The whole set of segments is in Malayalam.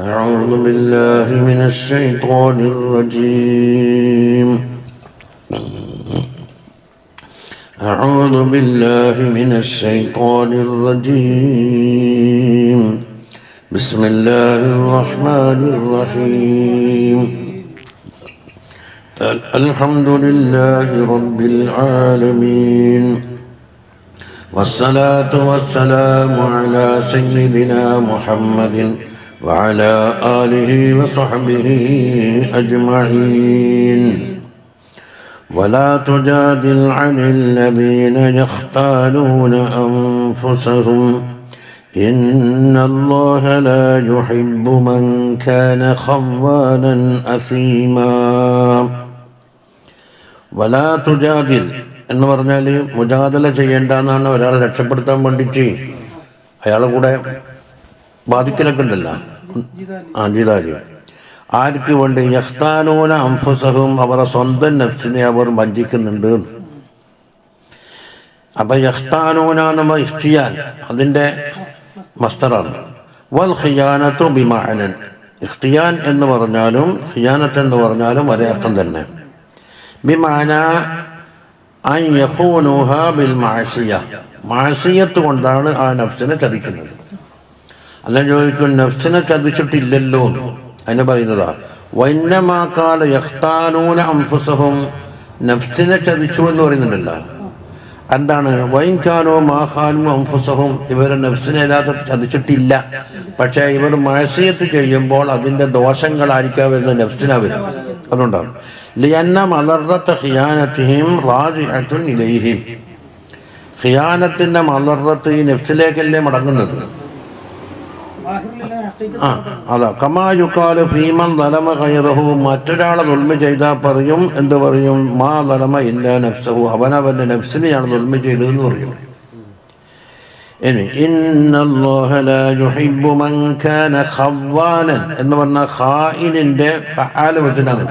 أعوذ بالله من الشيطان الرجيم. أعوذ بالله من الشيطان الرجيم. بسم الله الرحمن الرحيم. الحمد لله رب العالمين، والصلاة والسلام على سيدنا محمد وعلى آله وصحبه أجمعين. ولا تجادل عن الذين يختالون أنفسهم إن الله لا يحب من كان خوانا أثيما. ولا تجادل എന്ന് പറഞ്ഞാൽ മുജാദല ചെയ്യേണ്ട എന്നാണ്. ഒരാളെ രക്ഷപ്പെടുത്താൻ വേണ്ടിയിട്ട് അയാളെ കൂടെ ബാധിക്കലൊക്കെ ഉണ്ടല്ലോ, ജിദാലി. ആർക്ക് വേണ്ടി? യഖ്താലൂന അൻഫുസഹും, അവരുടെ സ്വന്തം നഫ്സിനെ അവർ വഞ്ചിക്കുന്നുണ്ട്. അപ്പൊ യഖ്താലൂന എന്ന ഇഖ്തിയാൻ അതിൻ്റെ മസ്തറാണ്. വൽ ഖിയാനത്തു ബിമഅനൻ, ഇഖ്തിയാൻ എന്ന് പറഞ്ഞാലും ഖിയാനത്ത് എന്ന് പറഞ്ഞാലും ഒരേ അർത്ഥം തന്നെ. ബിമഅന അൻ യഖൂനുഹ ബിൽ മഅസിയ, മഅസിയത്ത് കൊണ്ടാണ് ആ നഫ്സിനെ ചതിക്കുന്നത്. അല്ല ചോദിക്കും, നഫ്സിനെ ചതിച്ചിട്ടില്ലല്ലോ, അതിനെ പറയുന്നതാ. വൈന്നമാ ഖാല യഖ്താലൂന അൻഫുസഹും, നഫ്സിനെ ചതിച്ചു എന്ന് പറയുന്നുണ്ടല്ലോ. എന്താണ്? വൈൻകാനോ മാ ഖാലു അൻഫുസഹും, ഇവർ നഫ്സിനെ യഥാർത്ഥത്തിൽ ചതിച്ചിട്ടില്ല. പക്ഷേ ഇവർ മഅസിയത്ത് ചെയ്യുമ്പോൾ അതിൻ്റെ ദോഷങ്ങളായിരിക്കാം വരുന്ന നഫ്സിനാ വരും. അതുകൊണ്ടാണ് ലിയന്ന മലറത്ത ഖിയാനത്തിഹിം റാജിഅത്തുൻ ഇലൈഹിം, ഖിയാനത്തിൻ്റെ മലറത്ത് ഈ നഫ്സിലേക്കല്ലേ മടങ്ങുന്നത്. അതാ കമാ യുഖാലു ഫീമൻ ദലമ ഗൈറഹു, മറ്റൊരാളെ ദുൽമ ചെയ്താൽ പറയും, എന്ത് പറയും? മാ ദലമ ഇല്ലാ നഫ്സഹു, അവനവൻ്റെ നഫ്സിനെയാണ് ദുൽമ ചെയ്തതെന്ന് പറയും. ഇനി ഇന്നല്ലാഹ ലാ യുഹിബ്ബു മൻ കാന ഖവ്വാനൻ എന്ന് പറഞ്ഞ ഖായിനിൻ്റെ ഫഅാല് വചനാണ്.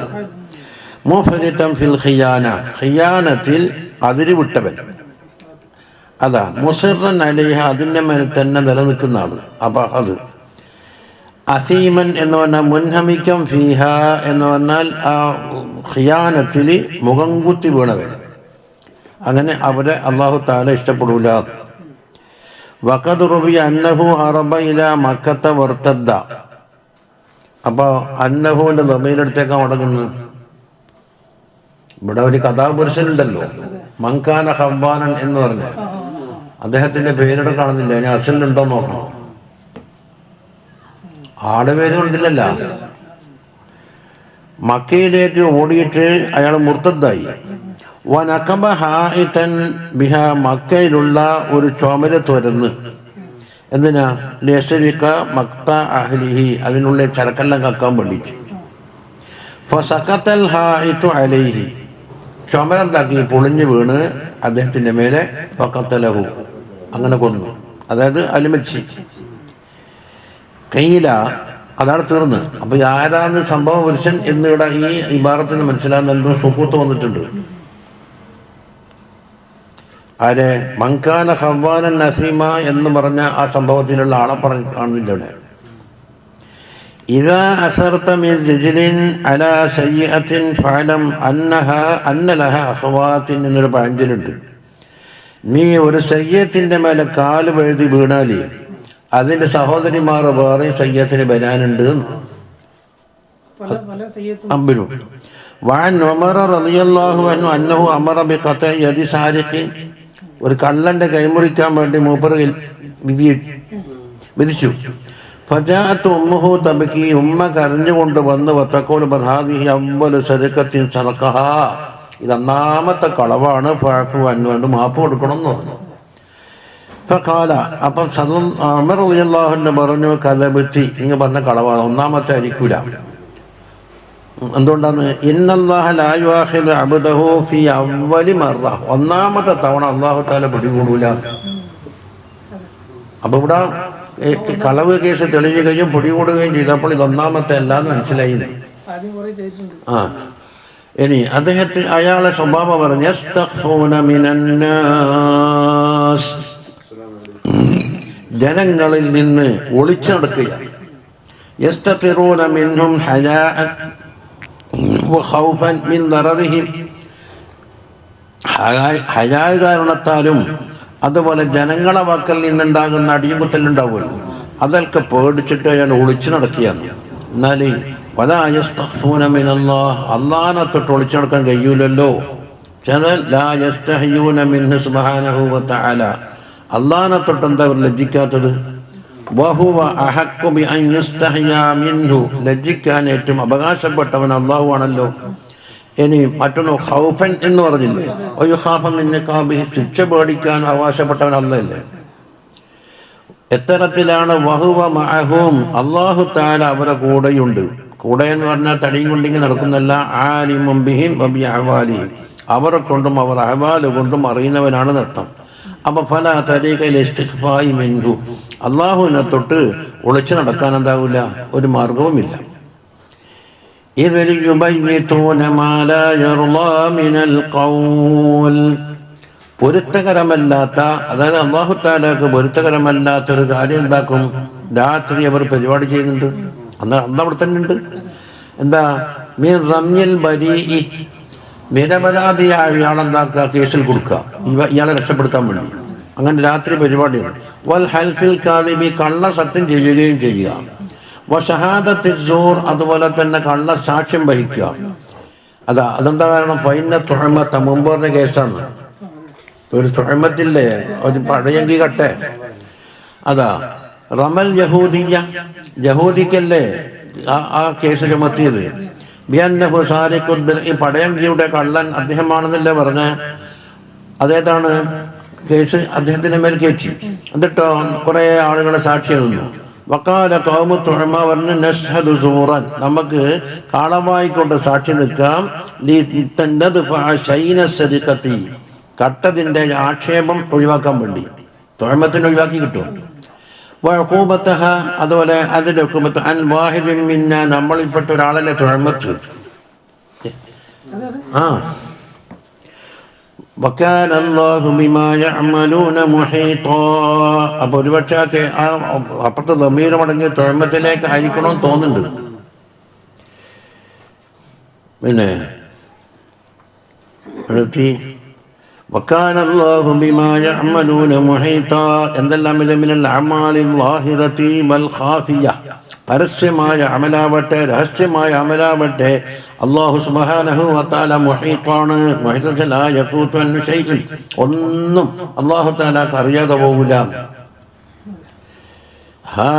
മുഫരിതൻ ഫിൽ ഖിയാന, ഖിയാനത്തിൽ അതിര് വിട്ടവൻ. അതാ മുസിറൻ അലൈഹ, അതിൻ്റെ മേൽ തന്നെ നിലനിൽക്കുന്ന ആള്. അപ്പം അത് അസീമൻ എന്ന് പറഞ്ഞാൽ മുൻഹമിക്കം ഫീഹ എന്ന് പറഞ്ഞാൽ ആ ഖിയാനത്തിൽ മുഖം കുത്തി വീണവൻ. അങ്ങനെ അവരെ അല്ലാഹു തആല ഇഷ്ടപ്പെടൂല. വഖദ് റുവിയ അന്നഹു ഹറബ ഇലാ മക്കത്ത വർതദ്ദ, അപ്പോൾ അന്നഹുവിൻ്റെ ദമീരെടുത്തേക്കാണ് മടങ്ങുന്നത്. ഇവിടെ ഒരു കഥാപുരുഷനുണ്ടല്ലോ, മൻകാന ഖവ്വാനൻ എന്ന് പറഞ്ഞ്, അദ്ദേഹത്തിൻ്റെ പേരിടെ കാണുന്നില്ല. ഇനി അസലിലുണ്ടോ നോക്കണം. ആടെ പേര് കൊണ്ടില്ലല്ലോ. മക്കയിലേക്ക് ഓടിയിട്ട് അയാൾ മുർത്തദ്ദായി. വനഖബ ഹായിതൻ ബിഹ, മക്കയിലുള്ള ഒരു ചുമര് തുരന്ന്. എന്തിനാ? ലിയശ്രിക മക്ത അഹ്ലിഹി, അതിനുള്ള ചരക്കെല്ലാം കക്കാൻ വേണ്ടിയിട്ട്. ഫസഖത്തൽ ഹായിതു അലൈഹി, ചുമരെന്താക്കി? പൊളിഞ്ഞു വീണ് അദ്ദേഹത്തിൻ്റെ മേലെ. ഫഖത്തലഹു, അങ്ങനെ കൊന്നു. അതായത് അലിമച്ചി കയ്യില, അതാണ് തീർന്ന്. അപ്പോൾ ആരാന്ന് സംഭവ പുരുഷൻ എന്നിവിടെ ഈ ഇബാറത്തിന് മനസ്സിലാകുന്ന സുക്കൂത്ത് വന്നിട്ടുണ്ട്. ആരെ? മൻകാന ഖവ്വാനൻ നസീമ എന്ന് പറഞ്ഞ ആ സംഭവത്തിലുള്ള ആളെ പറഞ്ഞ് കാണുന്നില്ല ഇവിടെ. ഇദാ അസർത മിൻ റിജ്ലിൻ അലാ സയ്യിഅത്തിൻ ഫഅലം അന്ന ലഹ അഖവാത്തിൻ എന്നൊരു പഴഞ്ചൊല്ലുണ്ട്. നീ ഒരു സയ്യത്തിൻ്റെ മേലെ കാല് വഴുതി വീണാൽ അതിൻ്റെ സഹോദരിമാർ വേറെ സയ്യത്തിന് വരാനുണ്ട്. അമ്പിനും വഅൻ ഉമർ റളിയല്ലാഹു അൻഹു അന്നഹു അമറ ബിഖത്ഇ യദി സാരിഖിൻ, ഒരു കള്ളൻ്റെ കൈമുറിക്കാൻ വേണ്ടി മൂപ്പർ വിധിച്ചു. ഫജാഅത്ത് ഉമ്മുഹു തബ്കി, ഉമ്മ കരഞ്ഞുകൊണ്ട് വന്ന് വത്തഖൂലു ബഹാദിഹി അവ്വലു സദഖത്തിൻ സദഖഹ, ഇത് ഒന്നാമത്തെ കളവാണ്, ഫഅഫു അൻഹു, കൊണ്ട് മാപ്പ് കൊടുക്കണം എന്ന് പറഞ്ഞു. ഫഖാല, അപ്പം ഉമർ റളിയല്ലാഹു അൻഹു പറഞ്ഞു, കദബതി, നിങ്ങൾ പറഞ്ഞ കളവാണ്, ഒന്നാമത്തെ ആയിരിക്കൂല. എന്തുകൊണ്ടാണ്? ഇന്നല്ലാഹ ലാ യുആഖിദു അബ്ദഹു ഫീ അവ്വലി മർറ, ഒന്നാമത്തെ തവണ അല്ലാഹു തആല പിടികൂടൂല. അപ്പോൾ ഇവിടെ കളവ് കേസ് തെളിയുകയും പിടികൂടുകയും ചെയ്തപ്പോൾ ഇതൊന്നാമത്തെ അല്ലാന്ന് മനസ്സിലായി. ആ ഇനി അദ്ദേഹത്തിന് അയാളെ സ്വഭാവം പറഞ്ഞു, ജനങ്ങളിൽ നിന്ന് ഒളിച്ചു നടക്കുകയാണ്. യസ്തതിറൂന മിൻഹും ഹയാഅൻ വഖൗഫൻ മിൻ ദററിഹിം, ഹയാ കാരണത്താലും അതുപോലെ ജനങ്ങളെ വാക്കൽ നിന്നുണ്ടാകുന്ന അടിയുകുത്തലുണ്ടാവുമല്ലോ, അതൊക്കെ പേടിച്ചിട്ട് അയാൾ ഒളിച്ചു നടക്കുകയാണ്. എന്നാൽ വലാ യസ്തഖ്ഫൂന മിനല്ലാഹ്, അല്ലാഹനെ തൊട്ട് ഒളിച്ചു നടക്കാൻ കഴിയൂലല്ലോ. ലാ യസ്തഹ്യൂന മിൻഹു സുബ്ഹാനഹു വതആല, അല്ലാഹനെ തൊട്ട് എന്താ അവർ ലജ്ജിക്കാത്തത്? വഹുവ അഹഖു ബി അൻ യസ്തഹ്യാ മിൻഹു, ലജ്ജിക്കാൻ ഏറ്റവും അവകാശപ്പെട്ടവൻ അല്ലാഹു ആണല്ലോ. ഇനി മറ്റൊന്ന് ഖൗഫൻ എന്ന് പറഞ്ഞില്ലേ, വയുഖാഫ മിൻ ഇഖാബിഹി, ശിക്ഷ പേടിക്കാൻ അവകാശപ്പെട്ടവൻ അല്ലാഹല്ലേ. എത്തരത്തിലാണ്? വഹുവ മഅഹും, അല്ലാഹു തആല അവരുടെ കൂടെയുണ്ട്. കൂടെ എന്ന് പറഞ്ഞാൽ തടിയും കൊണ്ടെങ്കിൽ നടക്കുന്നല്ല. ആലിമും ബിഹിം വബി അഹ്വാലിഹിം, അവരെ കൊണ്ടും അവർ അഹ്വാല് കൊണ്ടും അറിയുന്നവനാണ് നൃത്തം. അപ്പൊ ഫലാ തരീഖ ഇല ഇസ്തിഖ്ഫാഇ മിൻഹു, അല്ലാഹുവിനെ തൊട്ട് ഒളിച്ചു നടക്കാൻ എന്താവില്ല, ഒരു മാർഗവുമില്ല. ഇദ് യുബയ്യിതൂന മാ ലാ യർളാ മിനൽ ഖൗൽ, പൊരുത്തകരമല്ലാത്ത, അതായത് അല്ലാഹു തആലക്ക് പൊരുത്തകരമല്ലാത്തൊരു കാര്യം എന്താക്കും? രാത്രി അവർ പരിപാടി ചെയ്യുന്നുണ്ട്. അന്ന് അവിടെ തന്നെ ഉണ്ട്. എന്താ? മിൻ റമ്യിൽ ബരീഇ, നിരപരാധിയായ ഇയാളെന്താക്കുക? കേസിൽ കൊടുക്കുക, ഇയാളെ രക്ഷപ്പെടുത്താൻ വേണ്ടി. അങ്ങനെ രാത്രി പരിപാടിയാണ്. വൽ ഹൽഫിൽ കാദിബി, കള്ള സത്യം ചെയ്യുകയും ചെയ്യുക. വശഹാദത്തി സൂർ, അതുപോലെ തന്നെ കള്ള സാക്ഷ്യം വഹിക്കുക. അതെന്താ കാരണം? ഫൈന തുഹമത്ത, മുമ്പ് പറഞ്ഞ കേസാണ്. ഒരു തുഹമത്തില്ലേ, ഒരു പഴയങ്കി കട്ടെ. അതാ റമൽ യഹൂദിയ, യഹൂദിക്കല്ലേ ആ കേസ് ചുമത്തിയത്. ബിഅന്നഹു സാരിഖുൻ ബിൽ, ഈ പടയങ്കിയുടെ കള്ളൻ അദ്ദേഹമാണെന്നല്ലേ പറഞ്ഞ. അതേതാണ് കേസ്? അദ്ദേഹത്തിന്റെ മേൽ കയറ്റി. എന്നിട്ടോ കുറെ ആളുകളെ സാക്ഷി നിന്നു. വഖാല ഖൗമു തുഹമ, പറഞ്ഞു നശ്ഹദു സൂറൻ, നമുക്ക് കാളമായിക്കൊണ്ട് സാക്ഷി നിൽക്കാം. ലിതനദ്ഫഅ കട്ടതിന്റെ ആക്ഷേപം ഒഴിവാക്കാൻ വേണ്ടി. തുഹമത്തിന് ഒഴിവാക്കി കിട്ടും. വഅഖൂബതഹ, അതുപോലെ അതിന്റെ ഉഖൂബത്ത് അൻ വാഹിദിൻ മിന്ന, നമ്മളിൽപ്പെട്ട ഒരാളല്ലേ തുഹമത്ത്. വകാന അല്ലാഹു ബിമാ യഅമലൂന മുഹീതാ. അപ്പൊ ഒരുപക്ഷെ അപ്പുറത്തെ ദമീർ മടങ്ങിയ തുഹമത്തിലേക്ക് ആയിരിക്കണമെന്ന് തോന്നുന്നുണ്ട്. പിന്നെ വകാന അല്ലാഹു ബിമാ യഅമലൂന മുഹീതാ, എന്തെല്ലാം മിനൽ അഅമാലിൽ ളാഹിറതി വൽ ഖാഫിയ, പരസ്യമായ അമലാവട്ടെ രഹസ്യമായ അമലാവട്ടെ അല്ലാഹു സുബ്ഹാനഹു വ തആല മുഹീതാണ്. മുഹീത ലാ യഫൂതു അൻ ശൈഇൻ, ഒന്നും അല്ലാഹു തആലക്ക് അറിയാതെ പോകില്ല. ഹാ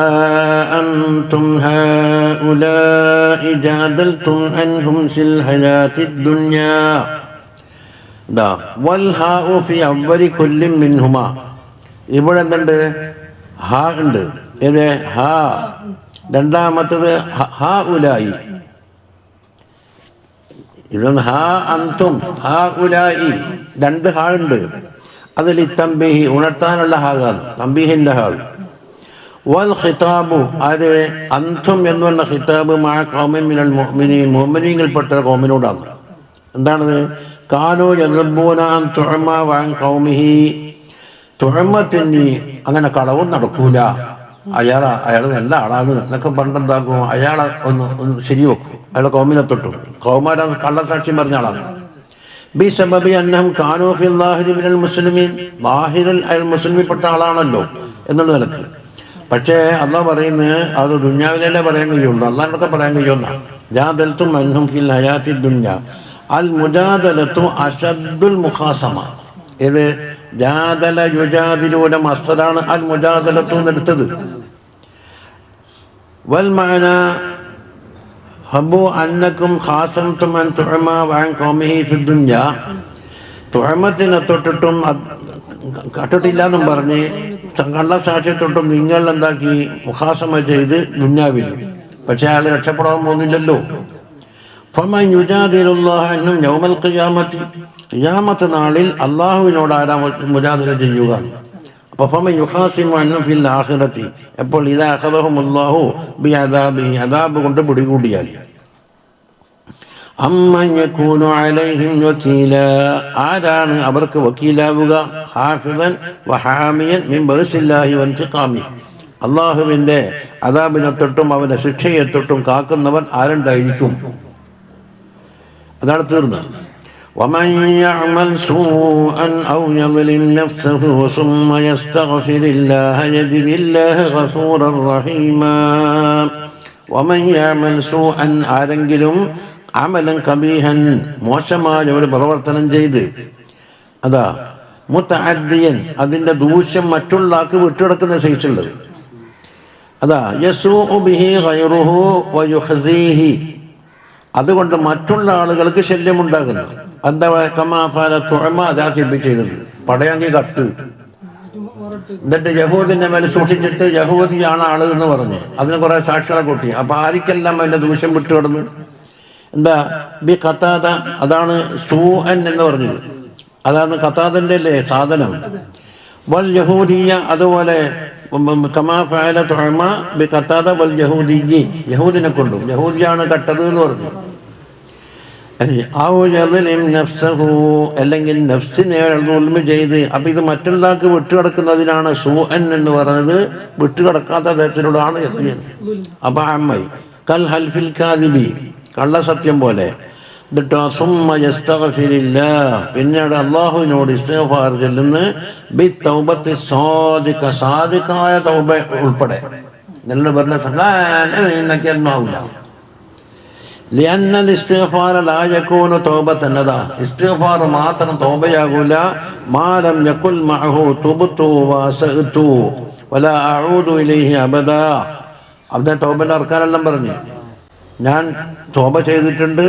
അൻതും ഹൗലാഇ ജാദൽതും അൻഹും ഫിൽ ഹയാത്തിദ് ദുനിയാ, വൽ ഹാഉ ഫി അവ്വലി കുല്ലിൻ മിൻഹുമാ, ഇവിടെ എന്തുണ്ട്? ഹാ ഉണ്ട്. ഏത് ഹാ? രണ്ടാമത്തത് ഹാ ഉലായി. ഇതൊന്ന് ഹാ അൻതും ഹാ ഉലായി, രണ്ട് ഹാ ഉണ്ട്. അതിൽ തംബീഹി, ഉണർത്താനുള്ള ഹാഗാണ്, തംബീഹിന്റെ ഹാഗ്. വൽ ഖിതാബു, അത് അൻതും എന്ന് പറഞ്ഞ ഖിതാബ് മഅ ഖൗമിൻ മിനൽ മുഅ്മിനീൻ, മുഅ്മിനീങ്ങളിൽപ്പെട്ട ഖൗമിനോടാണ്. എന്താണത്? കാനൂ യദ്റബൂന അൻ തുഅമ വഅൻ ഖൗമിഹി, തുഅമത്തിന് അങ്ങനെ കളവും നടക്കൂല. അയാൾ നല്ല ആളാണ് എന്നൊക്കെ പണ്ടെന്താക്കും? അയാളെ ഒന്ന് ശരിവെക്കും, അയാളെ കൗമിനെ തൊട്ടു. കൗമാര കള്ളസാക്ഷ്യം പറഞ്ഞ ആളാണ്. ബിസബബി അന്നഹും കാനൂ ഫിൽ ളാഹിരി മിനൽ മുസ്ലിമീൻ, ളാഹിറിൽ അയാൾ മുസ്ലിമിൽപ്പെട്ട ആളാണല്ലോ എന്നുള്ള നിലക്ക്. പക്ഷേ അള്ളാഹ് പറയുന്നത് അത് ദുനിയാവിലല്ലേ പറയാൻ കഴിയുള്ളൂ, അള്ളാഹിനൊക്കെ പറയാൻ കഴിയുന്ന. ജാദൽതും അൻഹും ഫിൽ ഹയാത്തി ദുനിയ, അൽ മുജാദലത്തു അശദ്ദുൽ മുഖാസമ. ഇത് ജാദല യുജാദിലൂന മസ്ദറാണ് അൽ മുജാദലത്തു എന്നെടുത്തത്. വൽ മഅന ഹബു അന്നക്കും ഖാസംതും അൻ തുഅമ വഅൻ ഖൗമിഹി ഫി ദുനിയ, തുഅമത്തിനെ തൊട്ടിട്ടും കട്ടിട്ടില്ല എന്നും പറഞ്ഞ് കള്ളസാക്ഷ്യത്തൊട്ടും നിങ്ങൾ എന്താക്കി? മുഖാസമ ചെയ്ത് ദുനിയാവിൽ. പക്ഷെ അയാൾ രക്ഷപ്പെടാൻ പോകുന്നില്ലല്ലോ. ഫമൻ യുജാദിലുല്ലാഹ അൻഹും യൗമൽ ഖിയാമത്തി, ഖിയാമത്ത് നാളിൽ അല്ലാഹുവിനോട് ആരാ മുജാദില ചെയ്യുക? അപ്പോൾ ഫമൻ യുഖാസിമു അൻഹും ഫിൽ ആഖിറത്തി, അപ്പോൾ ഇദാ അഖദഹുമുല്ലാഹു ബിഅദാബിഹി, അദാബ് കൊണ്ട് പിടികൂടിയാൽ. അമ്മൻ യകൂനു അലൈഹിം വകീല, ആരാണ് അവർക്ക് വക്കീലാവുക? ഹാഫിദൻ വഹാമിയൻ മിൻ ബഅസില്ലാഹി വൻതിഖാമി, അള്ളാഹുവിൻ്റെ അദാബിനെ തൊട്ടും അവൻ്റെ ശിക്ഷയെ തൊട്ടും കാക്കുന്നവൻ ആരുണ്ടായിരിക്കും? അതാണ് തീർന്നത്. ومن يعمل سوءا أو يظلم نفسه ثم يستغفر الله يجد الله غفورا رحيما. ومن يعمل سوءا, ആരെങ്കിലും അമലൻ കബീഹൻ, മോശമായ ഒരു പ്രവർത്തനം ചെയ്ത്, അതാ മുതഅദ്ദിയൻ, അതിൻ്റെ ദൂഷ്യം മറ്റുള്ള ആൾക്ക് വിട്ടുകിടക്കുന്ന സൈസുള്ളത്, അതാ യസൂഉ ബിഹി ഗൈറുഹു വയുഹ്സീഹി, അതുകൊണ്ട് മറ്റുള്ള ആളുകൾക്ക് ശല്യമുണ്ടാകുന്നു. എന്താ കമാഫാല തുഅമ, അതാ ചെയ്തത് പടയാങ്കി കട്ട്, എന്നിട്ട് യഹൂദിന്റെ മേലെ സൂക്ഷിച്ചിട്ട് യഹൂദിയാണ് ആള് എന്ന് പറഞ്ഞ് അതിന് കുറെ സാക്ഷികളെ കൂട്ടി. അപ്പൊ ആർക്കെല്ലാം അതിന്റെ ദൂഷ്യം വിട്ടുകിടന്നു? എന്താ ബി ഖതാദ, അതാണ് സൂഅൻ എന്ന് പറഞ്ഞത്, അതാണ് ഖതാദന്റെ അല്ലേ സാധനം. വൽ യഹൂദിയ, അതുപോലെ കമാ ഫഅല തുഅമ ബി ഖതാദ വൽ യഹൂദിയ്യി, യഹൂദിനെ കൊണ്ടും, യഹൂദിയാണ് കട്ടത് എന്ന് പറഞ്ഞു. അല്ലെങ്കിൽ നഫ്സിനെ ദുൽമ ചെയ്ത്, അപ്പൊ ഇത് മറ്റുള്ളവർക്ക് വിട്ടുകിടക്കുന്നതിനാണ് സൂഅൻ എന്ന് പറഞ്ഞത്, വിട്ടുകിടക്കാത്ത തരത്തിലൂടെയാണ് എത്തിയത്. അപ്പൊ അമ്മ കൽ ഹൽഫിൽ കാദിബി, കള്ളസത്യം പോലെ. എന്നിട്ടോ സുമ്മ യസ്തഗ്ഫിരില്ലാഹ്, പിന്നീട് അള്ളാഹുവിനോട് ഇസ്തിഗ്ഫാർ ചൊല്ലുന്നു. ബി തൗബത്തി സാദിഖ, സാദിഖായ തൗബ ഉൾപ്പെടെ. നല്ല പറഞ്ഞ സഹാനൊന്നും ആവില്ല. ലിഅന്നൽ ഇസ്തിഗ്ഫാർ ലാ യകൂനു തൗബതൻ, അതാ ഇസ്തിഗ്ഫാർ മാത്രം തൗബയാകൂല. മാലം യകുൽ മഅഹു തുബ്തു വസഅതു വലാ അഊദു ഇലൈഹി അബദാ. അവിടെ തൗബയുടെ അർക്കാനെല്ലാം പറഞ്ഞു, ഞാൻ തൗബ ചെയ്തിട്ടുണ്ട്,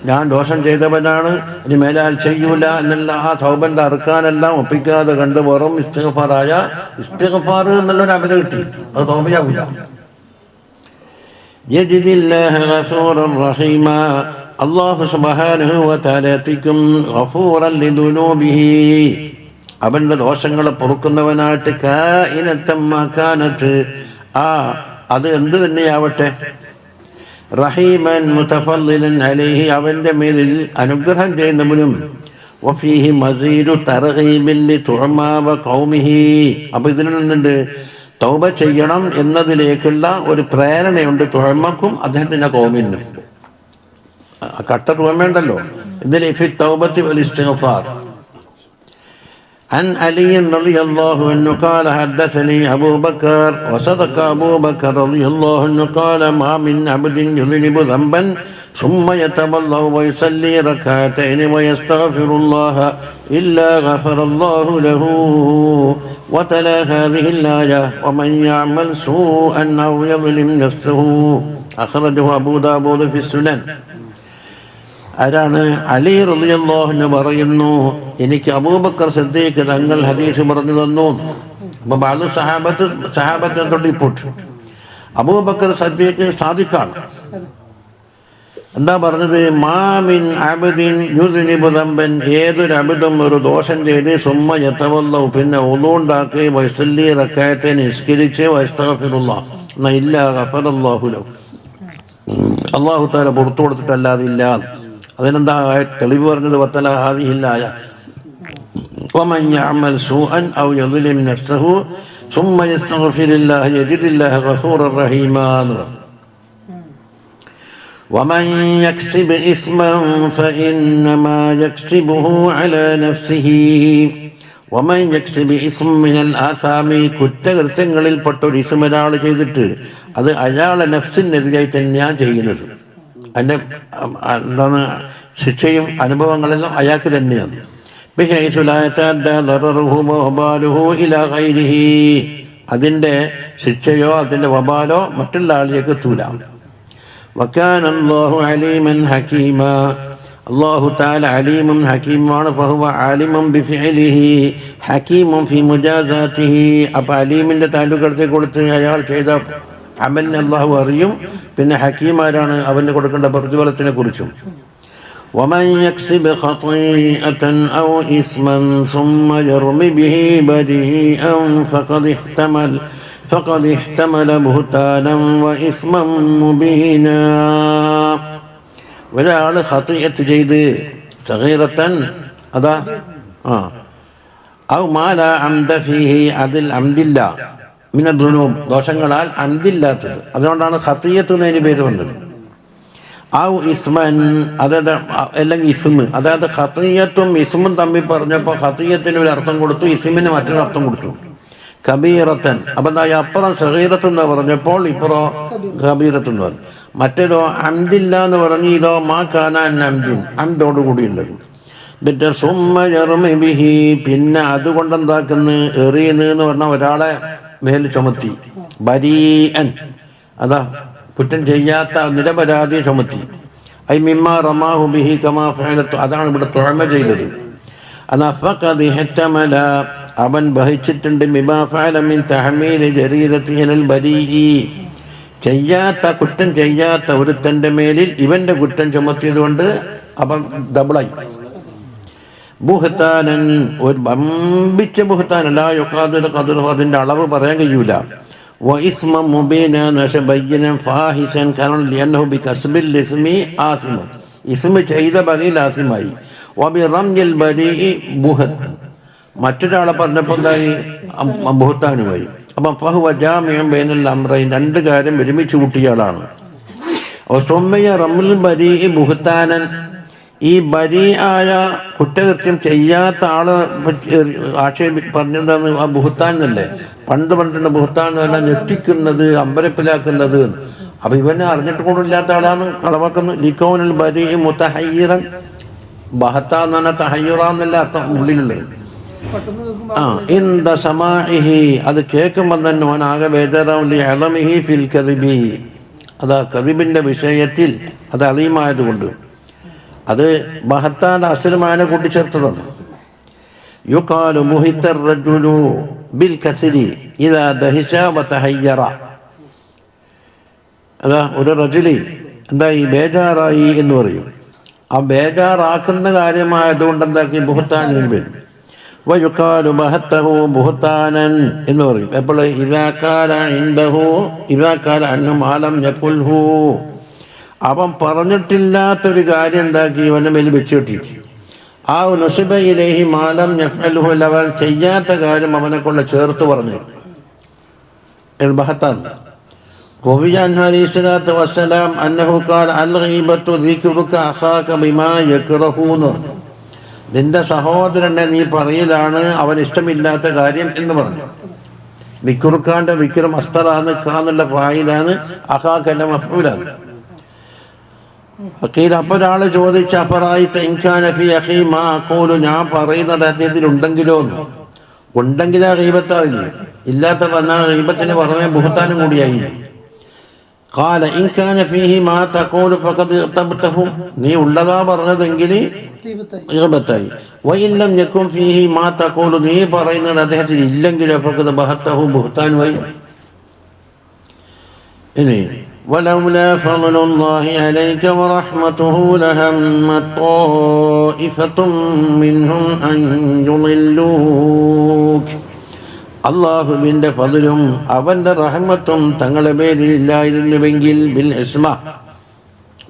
ഞാൻ ദോഷം ചെയ്തവനാണ്, ഇനി മേലാൽ ചെയ്യൂല എന്നുള്ള ആ തൗബന്റെ അർക്കാനെല്ലാം ഒപ്പിക്കാതെ കണ്ട് വെറും ഇസ്തിഗ്ഫാറായ, ഇസ്തിഗ്ഫാർ എന്നുള്ളൊരു അമല് കിട്ടി, അത് തൗബയാകൂല. യജിദില്ലാഹ ഗഫൂറൻ റഹീമ, അല്ലാഹു സുബ്ഹാനഹു വ തആല എത്തിക്കും ഗഫൂറൻ ലിദുനൂബിഹി, അവന്റെ ദോഷങ്ങളെ പൊറുക്കുന്നവനായിട്ട്. കായിനത്തം മാ കാനത്ത്, അത് എന്ത് തന്നെയാവട്ടെ. റഹീമൻ മുതഫദ്ദിലൻ അലൈഹി, അവന്റെ മേലിൽ അനുഗ്രഹം ചെയ്യുന്നവനും. വഫീഹി മസീദു തർഗീബിൻ ലിതുഅമാ വഖൗമിഹി, അപ്പോൾ ഇതിൽ നിന്നുണ്ട് തൗബ ചെയ്യണം എന്നതിലേക്കുള്ള ഒരു പ്രേരണയുണ്ട് തുഅമക്കും അദ്ദേഹത്തിന്റെ ഖൗമിനും. കട്ട തുഅമയുണ്ടല്ലോ ഇതിൽ ഫി തൗബത്തി വൽ ഇസ്തിഗ്ഫാർ. عن علي رضي الله عنه قال حدثني أبو بكر وصدق أبو بكر رضي الله عنه قال ما من عبد يذنب ذنبا ثم يتوضأ ويصلي ركعتين ويستغفر الله إلا غفر الله له. وتلا هذه الآية ومن يعمل سوءا أو يظلم نفسه. أخرجه أبو داود في السنن. ആരാണ്? അലി റളിയല്ലാഹു അൻഹു പറയുന്നു, എനിക്ക് അബൂബക്കർ സിദ്ദീഖ് തങ്ങൾ ഹദീസ് പറഞ്ഞു തന്നു. അപ്പൊ ബാലു സഹാബത്തിനെ തൊട്ട് റിപ്പോർട്ട്, അബൂബക്കർ സിദ്ദീഖ് സാദിഖാണ്. എന്താ പറഞ്ഞത്? മാമിൻ അബ്ദിൻ യുദ്നിബു ദംബൻ, ഏതൊരു അബ്ദും ഒരു ദോഷം ചെയ്ത് സുമ്മ യതവല്ലു, പിന്നെ വുളു ഉണ്ടാക്കി, വയസല്ലി റക്അത്തൈൻ നിസ്കരിച്ച്, വയസ്തഗ്ഫിറുല്ലാഹ്, ഇല്ലാ ഗഫറല്ലാഹു ലഹു, അല്ലാഹു തആല പുറത്തു കൊടുത്തിട്ടല്ലാതെ ഇല്ല. അതിനെന്താ തെളിവ് പറഞ്ഞത്? വത്തല ഹാദിഹിൽ ആയ വമൻ യഅമൽ സൂഅൻ ഔ യദ്ലിം നഫ്സഹു സുമ്മ യസ്തഗ്ഫിറുല്ലാഹ യജിദില്ലാഹ ഗഫൂറർ റഹീമാ. വമൻ യക്സിബ് ഇസ്മൻ ഫഇന്നമാ യക്സിബുഹു അലാ നഫ്സിഹി. വമൻ യക്സിബ് ഇസ്മൻ മിനൽ ആസാമി, കുറ്റകൃത്യങ്ങളിൽപ്പെട്ടൊരു ഇസ്മ ഒരാൾ ചെയ്തിട്ട് അത് അയാളെ നഫ്സിനെതിരായി തന്നെയാണ് ചെയ്യുന്നത്. അതിൻ്റെ എന്താണ് ശിക്ഷയും അനുഭവങ്ങളെല്ലാം അയാൾക്ക് തന്നെയാണ്. അതിൻ്റെ ശിക്ഷയോ അതിൻ്റെ വബാലോ മറ്റുള്ള ആളിലേക്ക് എത്തൂല. വകാന അല്ലാഹു അലീമൻ ഹകീമ, അല്ലാഹു തആല അലീമുൻ ഹകീമാണ്. ഫഹുവ ആലിമുൻ ബിഫിഅലിഹി ഹകീമുൻ ഫി മുജാസാതിഹി. അപ്പോൾ അലീമിൻ്റെ താലൂക്കടുത്ത് കൊടുത്ത് അയാൾ ചെയ്ത അമലിനെ അല്ലാഹു അറിയും. പിന്നെ ഹക്കീമാരാണ് അവന് കൊടുക്കേണ്ട പ്രതിഫലത്തിനെ കുറിച്ചും. വമൻ യക്സിബ് ഖതീഅതൻ ഔ ഇസ്മൻ സുമ്മ യർമി ബിഹി ബരീഅൻ ഫഖദ് ഇഹ്തമല ബുഹ്താനൻ വഇസ്മൻ മുബീനാ. ഒരാൾ ഖതിയത്ത് ചെയ്ത് സഗീറത്തൻ അതാ ഔ മാ ലാ അംദ ഫീഹി അതിൽ അംദില്ല മിന ദുനൂബ് ദോഷങ്ങളാൽ അംദില്ലാത്തത്, അതുകൊണ്ടാണ് ഖതിയത്ത് എന്നതിന് പേര് വന്നത്. ഔ ഇസ്മൻ അതായത് അല്ലെങ്കിൽ ഇസ്മ്, അതായത് ഖതിയത്തും ഇസ്മും തമ്മിൽ പറഞ്ഞപ്പോൾ ഖതിയത്തിന് ഒരു അർത്ഥം കൊടുത്തു, ഇസ്മിന് മറ്റൊരു അർത്ഥം കൊടുത്തു. കബീറത്തൻ അപ്പം അപ്പുറം സഗീറത്ത് എന്ന് പറഞ്ഞപ്പോൾ ഇപ്പുറം കബീറത്ത് എന്ന് പറഞ്ഞു. മറ്റേതോ അംദില്ല എന്ന് പറഞ്ഞ് ഇതോ മാ കാനാൻ അംദിൻ അംദോട് കൂടിയുള്ളത്. എന്നിട്ട് സുമ്മ യർമി ബിഹി പിന്നെ അതുകൊണ്ട് എന്താക്കുന്നു എറിയുന്നു എന്ന് പറഞ്ഞാൽ ഒരാളെ മേൽ ചുമത്തി. ബരീഅൻ അതാ കുറ്റം ചെയ്യാത്ത നിരപരാധിയെ ചുമത്തി. ഐ മിമ്മ റമാഹു ബിഹി കമാ ഫഅലത്തു അതാണ് ഇവിടെ തുഴമ ചെയ്തത്. അതാ ഫഖദ് ഇഹ്തമല അവൻ വഹിച്ചിട്ടുണ്ട് മിമാ ഫഅല മിൻ തഹ്മീൽ ജരീറത്തിഹിൽ ബരീഇ ചെയ്യാത്ത കുറ്റം ചെയ്യാത്ത ഒരുത്തൻ്റെ മേലിൽ ഇവന്റെ കുറ്റം ചുമത്തിയത് കൊണ്ട് അവൻ ഡബിളായി. ബുഹ്താനൻ ഒരു വമ്പിച്ച ബുഹ്താനല്ല യുഖാദിറു ഖദ്റുഹു അതിൻ്റെ അളവ് പറയാൻ കഴിയൂല. وإثم مبينا نشبينا فاحشا كان لأنه بكسب الاسم آثم ഇസ്മ ചെയ്ത ബഗയിൽ ആസിമായി. وبرمي البريء ബുഹത് മറ്റൊരാളെ പറഞ്ഞപ്പോൾ എന്തായി ബുഹത്താനുമായി. അപ്പം ഫഹുവ ജാമിഉൻ ബൈനൽ അംറൈൻ രണ്ട് കാര്യം ഒരുമിച്ച് കൂട്ടിയാളാണ്. സുമ്മയ റമുൽ ബരീഇ ബുഹ്താനൻ ഈ ബരീ ആയ കുറ്റകൃത്യം ചെയ്യാത്ത ആള് പറഞ്ഞതാണ് ആ ബുഹത്താൻ എന്നല്ലേ. പണ്ടുള്ള ബുഹത്താൻ എന്ന് പറഞ്ഞാൽ ഞെട്ടിക്കുന്നത് അമ്പരപ്പിലാക്കുന്നത്. അപ്പൊ ഇവനെ അറിഞ്ഞിട്ട് കൊണ്ടില്ലാത്ത ആളാണ് കളവാക്കുന്നത്. ലിക്കൗനുൽ ബരീ മുതഹയ്യിറൻ ബഹത്ത എന്ന് പറഞ്ഞാൽ തഹയ്യുറന്നല്ല അർത്ഥം ഉള്ളിലുള്ളത്. ഇന്ദ സമാഇഹി അത് കേൾക്കുമ്പോൾ തന്നെ അവൻ ആകെ ബേജാറാവും. ലിഅളമിഹി ഫിൽ കദിബി അതാ കദിബിന്റെ വിഷയത്തിൽ അത് അലീമായതുകൊണ്ട്. അത് ബഹത്താന്റെ അസുരമാനെ കൂട്ടിച്ചേർത്തതാണ്. യുഖാലു മുഹിത്തർ റജുലു ബിൽ കസ്രി ഇദാ ദഹിശ വതഹയ്യറ അതാ ഒരു റജുലി എന്തായി ബേജാറായി എന്ന് പറയും. ആ ബേജാറാക്കുന്ന കാര്യമായതുകൊണ്ട് എന്താക്കി ബുഹത്താനിൽ വരും. വയുഖാലു ബഹത്തഹു ബുഹത്താനൻ എന്ന് പറയും. എപ്പോൾ ഇദാ കാല ഇൻദഹു ഇദാ കാല അന്നു മാലം യഖുൽഹു അവൻ പറഞ്ഞിട്ടില്ലാത്തൊരു കാര്യം എന്താക്കി ഇവൻ്റെ മേൽ വെച്ച് കെട്ടിയിട്ട്. ആ നുസിബ ഇലൈഹി മാലം യഫ്അലുഹു അവൻ ചെയ്യാത്ത കാര്യം അവനെ കൊണ്ട് ചേർത്ത് പറഞ്ഞു ബഹത്താൻ. റളിയ അൻഹു അലൈഹി സ്വലാത്തു വസ്സലാം അന്നഹു ഖാല അൽ ഗീബത്തു ദിക്റുക അഖാക ബിമാ യക്റഹു നിന്റെ സഹോദരനെ നീ പറയലാണ് അവൻ ഇഷ്ടമില്ലാത്ത കാര്യം എന്ന് പറഞ്ഞു. ദിക്റുക്കാന്റെ ദിക്ർ മസ്തറാണ്, കാന്നുള്ള ഫായിലാണ്, അഖാക്കല്ല മഫ്ഊലാണ്. അപ്പോൾ ഒരാൾ ചോദിച്ച അഫറായിത്ത ഇൻകാന ഫീ അഖീ മാ അഖൂലു ഞാൻ പറയുന്നത് അദ്ദേഹത്തിൽ ഉണ്ടെങ്കിലോ ഉണ്ടെങ്കിൽ ആ ഗീബത്താവില്ലേ, ഇല്ലാത്ത വന്നാൽ ഗീബത്തിന് പുറമെ ബുഹ്താനും കൂടിയായി. ഖാല ഇൻകാന ഫീഹി മാ തഖൂലു ഫഖദ് ഇർതബതഹു നീ ഉള്ളതാ പറഞ്ഞതെങ്കിൽ ഗീബത്തായി. വഇൻ ലം യകുൻ ഫീഹി മാ തഖൂലു നീ പറയുന്നത് അദ്ദേഹത്തിൽ ഇല്ലെങ്കിൽ ഫഖദ് ബഹത്തഹു ബുഹ്താനുമായി. ഇനി ولولا فضل الله عليك ورحمته لهمت طائفة منهم أن يضلوك അള്ളാഹുവിൻ്റെ ഫضലും അവൻ്റെ റഹ്മത്തും തങ്ങളുടെ പേരിലില്ലായിരുന്നുവെങ്കിൽ ബിൽ ഇസ്മ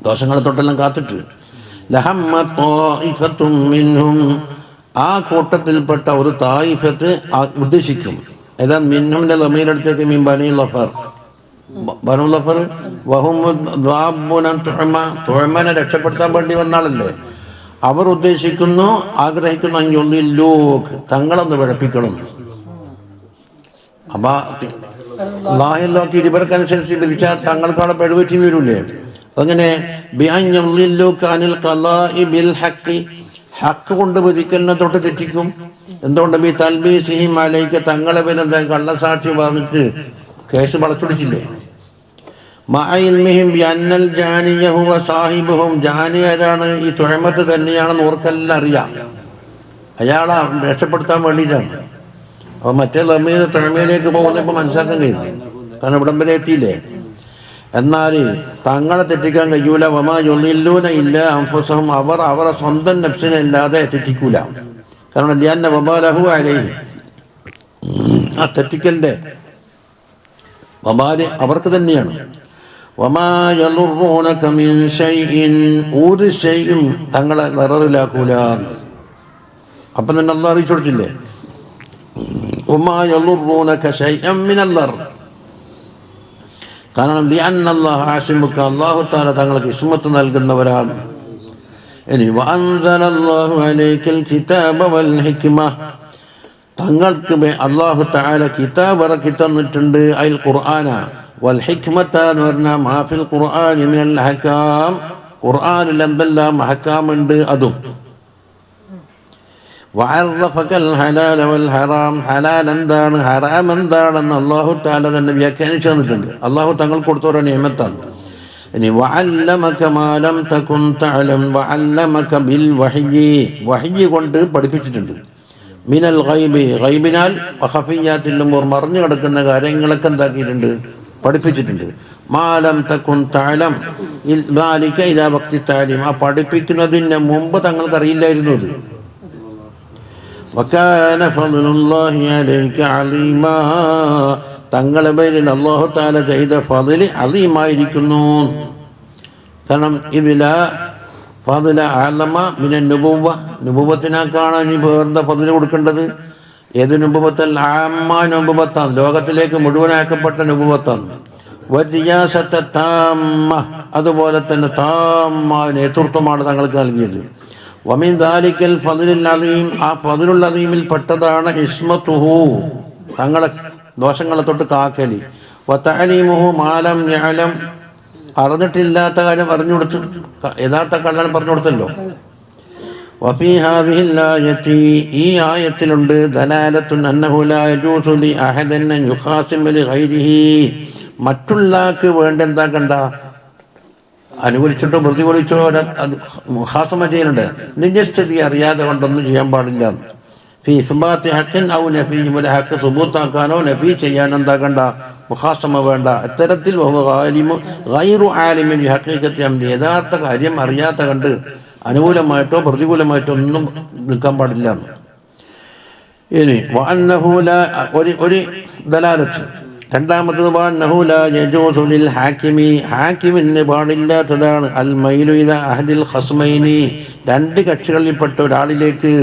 ദോഷങ്ങളെ തൊട്ടെല്ലാം കാത്തിട്ട് ലഹമ്മത് ത്വായിഫത്തും മിൻഹും ആ കൂട്ടത്തിൽപ്പെട്ട ഒരു തായിഫത്ത് ഉദ്ദേശിക്കും. ഏതാ മിൻഹുമിൻ്റെ ലമീരെടുത്തേക്ക് മിൻ ബനി ലഫർ ബനു ലഫർ വഹും തുഅമനെ രക്ഷപ്പെടുത്താൻ വേണ്ടി വന്നാളല്ലേ. അവർ ഉദ്ദേശിക്കുന്നു ആഗ്രഹിക്കുന്നു അഞ്ഞൊല്ലില്ലൂക്ക് തങ്ങളൊന്ന് പിഴപ്പിക്കണം. അപ്പൊ അല്ലാഹുവിലേക്ക് ഇരുവർക്കനുസരിച്ച് വിധിച്ചാൽ തങ്ങൾക്കാണ് പിഴവറ്റി വരൂലേ. അങ്ങനെ ഹക്ക് കൊണ്ട് വിധിക്കുന്ന തൊട്ട് തെറ്റിക്കും. എന്തുകൊണ്ട് ബി തൽബീസിഹിം അലൈക തങ്ങളെ പേരെന്താ കള്ളസാക്ഷി പറഞ്ഞിട്ട് കേസ് വളച്ചൊടിച്ചില്ലേ. ജാനി ആരാണ് ഈ തുഴമത്ത് തന്നെയാണെന്ന് ഓർക്കെല്ലാം അറിയാം. അയാളെ രക്ഷപ്പെടുത്താൻ വേണ്ടിയിട്ടാണ്. അപ്പോൾ മറ്റേ ലമീർ തുഴമയിലേക്ക് പോകുന്നപ്പോൾ മനസ്സിലാക്കാൻ കഴിയും, കാരണം ഇവിടം വരെ എത്തിയില്ലേ. എന്നാൽ തങ്ങളെ തെറ്റിക്കാൻ കഴിയൂല. വമാ യുളില്ലൂന ഇല്ല അൻഫുസഹും അവർ അവരുടെ സ്വന്തം നഫ്സിനെ അല്ലാതെ തെറ്റിക്കൂല. കാരണം ലിഅന്ന വബാലഹു അലൈഹി ആ തെറ്റിക്കലിൻ്റെ വബാല് അവർക്ക് തന്നെയാണ്. വമാ യളുറൂനക മിൻ ഷൈഇൻ, ഒരു ഷൈഉം തങ്ങളെ ദററിലാക്കൂല. അപ്പം തന്നെ അള്ളാഹ് അറിയിച്ചു കൊടുത്തില്ലേ, വമാ യളുറൂനക ഷൈഅൻ മിനൽ ദർ. കാരണം ലിഅന്നല്ലാഹു ആസിമുക, അല്ലാഹു തആല തങ്ങൾക്ക് ഇസ്മത്ത് നൽകുന്നവരാണ്. ഇനി വഅൻസലല്ലാഹു അലൈക്കൽ കിതാബ വൽ ഹിക്മ, തങ്ങൾക്ക് അല്ലാഹു തആല കിതാബ് ഇറക്കി തന്നിട്ടുണ്ട്, അൽ ഖുർആന. വൽ ഹിക്മത എന്ന് പറഞ്ഞാൽ മാഫിൽ ഖുർആനി മിനൽ അഹ്കാം, ഖുർആനിൽ എന്തെല്ലാം അഹ്കാമുണ്ട് അതും. വഅറഫകൽ ഹലാല വൽ ഹറാം, ഹലാൽ എന്താണ് ഹറാം എന്താണെന്ന് അല്ലാഹു തആല തന്നെ വ്യാഖ്യാനിച്ചു തന്നിട്ടുണ്ട്. അല്ലാഹു തങ്ങൾക്ക് കൊടുത്ത ഒരു നിഅമത്താണ്. ഇനി വഅല്ലമക മാ ലം തകുൻ തഅലം വഅല്ലമക ബിൽ വഹ്യി, വഹ്യി കൊണ്ട് പഠിപ്പിച്ചിട്ടുണ്ട്. മിനൽ ഗൈബി, ഗൈബിനാൽ വഖഫിയാത്തിൽ ഉമൂർ, മറഞ്ഞു കിടക്കുന്ന കാര്യങ്ങളൊക്കെ എന്താക്കിയിട്ടുണ്ട്, പഠിപ്പിച്ചിട്ടുണ്ട്. മാ ലം തകുൻ തഅലം ദാലിക ഇലാ വഖ്തി തഅലീം, ആ പഠിപ്പിക്കുന്നതിന് മുമ്പ് തങ്ങൾക്ക് അറിയില്ലായിരുന്നു അത്. വകാന ഫളലുല്ലാഹി അലൈക അലീമാ, തങ്ങളുടെ പേരിൽ അല്ലാഹു തആല ചെയ്ത ഫളൽ അലീമായിരിക്കുന്നു. കാരണം ഇതില ഫളല അഅലമ മിനൻ നുബുവ്വ, നുബുവത്തിനാക്കാണ് ഇനി വേറെ ഫളൽ കൊടുക്കേണ്ടത്. ഏത് നുബുവത്തൽ ആമ്മ നുബുവത്താണ്, ലോകത്തിലേക്ക് മുഴുവനാക്കപ്പെട്ട നുബുവത്താണ്. വരിയാസത്ത താമ്മ, അതുപോലെ തന്നെ താമ്മ നേതൃത്വമാണ് തങ്ങൾക്ക് നൽകിയത്. വമിൻ ദാലിക്കൽ ഫളിൽ അലീം, ആ ഫളിലുൽ അലീമിൽ പെട്ടതാണ് ഇസ്മത്തുഹു, തങ്ങളെ ദോഷങ്ങളെ തൊട്ട് കാക്കലി. വതഅലീമുഹു മാ ലം യഅലം, അറിഞ്ഞിട്ടില്ലാത്ത കാര്യം അറിഞ്ഞു കൊടുത്തു, യഥാർത്ഥ കാര്യം പറഞ്ഞു കൊടുത്തല്ലോ. വഫീ ഹാദിഹിൽ ആയത്തി, ഈ ആയത്തിലുണ്ട് ദലാലത്തുൻ അന്നഹു ലാ യജൂസു ലി അഹദൻ അൻ യുഖാസിമ ലി ഗൈരിഹി, മറ്റുള്ളാക്ക് വേണ്ട എന്താക്കണ്ട, അനുകൂലിച്ചിട്ടോ പ്രതികൂലിച്ചോ അത് മുഖാസമ ചെയ്യുന്നുണ്ട്. നിജസ്ഥിതി അറിയാതെ കൊണ്ടൊന്നും ചെയ്യാൻ പാടില്ല. ഫീ ഇസ്ബാത്തി ഹഖിൻ ഔ നഫീ, വല ഹഖ് സുബൂത്താക്കാനോ നഫീ ചെയ്യാനോ എന്താക്കണ്ട, മുഖാസമ വേണ്ട. ഇത്തരത്തിൽ ഗൈറു ആലിമിൻ ബി ഹഖീഖത്തി അംരി, യഥാർത്ഥ കാര്യം അറിയാത്ത കണ്ട് അനുകൂലമായിട്ടോ പ്രതികൂലമായിട്ടോ ഒന്നും നിൽക്കാൻ പാടില്ല. ഇനി വഅന്നഹു ലാ, ഒരു ദലാലത്ത്. രണ്ടാമത്തത് വഅന്നഹു ലാ യജൂസു ലിൽ ഹാകിമി, ഹാകിമിന് പാടില്ലാത്തതാണ് അൽ മൈലു ഇലാ അഹദിൽ ഖസ്മൈനി, രണ്ട് കക്ഷികളിൽപ്പെട്ട ഒരാളിലേക്ക്.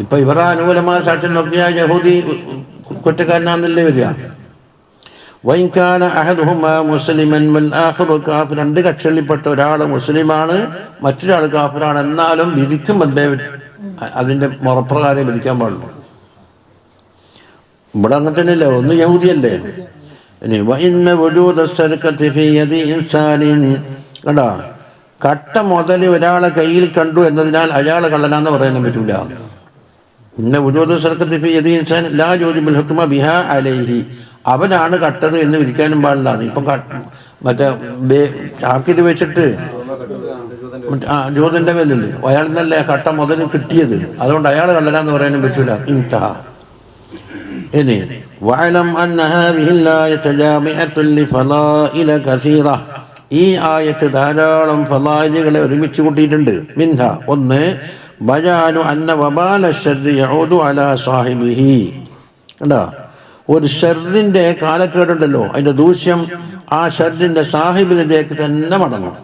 ഇപ്പൊ ഇവരുടെ അനുകൂലമായ സാക്ഷ്യം നോക്കിയാൽ യഹൂദി കുറ്റക്കാരനാണെന്നല്ലേ വരിക. വൈകാന അഹദുഹുമാ മുസ്ലിമൻ വൽ ആഖിറു കാഫിർ, രണ്ട് കക്ഷികളിൽപ്പെട്ട ഒരാൾ മുസ്ലിമാണ്, മറ്റൊരാൾ കാഫിറാണ്. എന്നാലും വിധിക്കും അതിന്റെ മുറപ്രകാരം വിധിക്കാൻ പാടുള്ളൂ. ഇവിടെ അങ്ങനെ തന്നെയല്ലേ, ഒന്ന് യഹൂദിയല്ലേ. ഇനി വഇന്ന വജൂദ സർഖത്തി ഫീ യദി ഇൻസാനിൻ, കണ്ടാ, കട്ട മുതൽ ഒരാളെ കയ്യിൽ കണ്ടു എന്നതിനാൽ അയാളെ കള്ളനാന്ന് പറയാൻ പറ്റൂല. ഇന്ന വജൂദ സർഖത്തി ഫീ യദി ഇൻസാൻ ലാ യൂജിബുൽ ഹുക്മ ബിഹാ അലൈഹി, അവനാണ് കട്ടത് എന്ന് വിധിക്കാനും പാടില്ല. ഇപ്പം മറ്റേ ചാക്കിൽ വെച്ചിട്ട് ജോതന്റെ മേലല്ലേ, അയാൾ നിന്നല്ലേ കട്ട മുതൽ കിട്ടിയത്, അതുകൊണ്ട് അയാൾ കള്ളനാന്ന് പറയാനും പറ്റൂല. ഇൻതഹ. ഇനി വഅലം അന്ന ഹാദിഹിൽ ആയത ജാമിഅത്തുൻ ലിഫളാഇല കസീറ, ഈ ആയത്ത് ധാരാളം ഫളായിലുകളെ ഒരുമിച്ച് കൂട്ടിയിട്ടുണ്ട്. മിൻഹ, ഒന്ന് ബയാനു അന്ന വബാല ശർരി യഊദു അലാ സാഹിബിഹി, കണ്ടാ, ഒരു ഷർറിന്റെ കാലക്കേടുണ്ടല്ലോ, അതിന്റെ ദൂഷ്യം ആ ഷർറിന്റെ സാഹിബിലേക്ക് തന്നെ മടങ്ങും.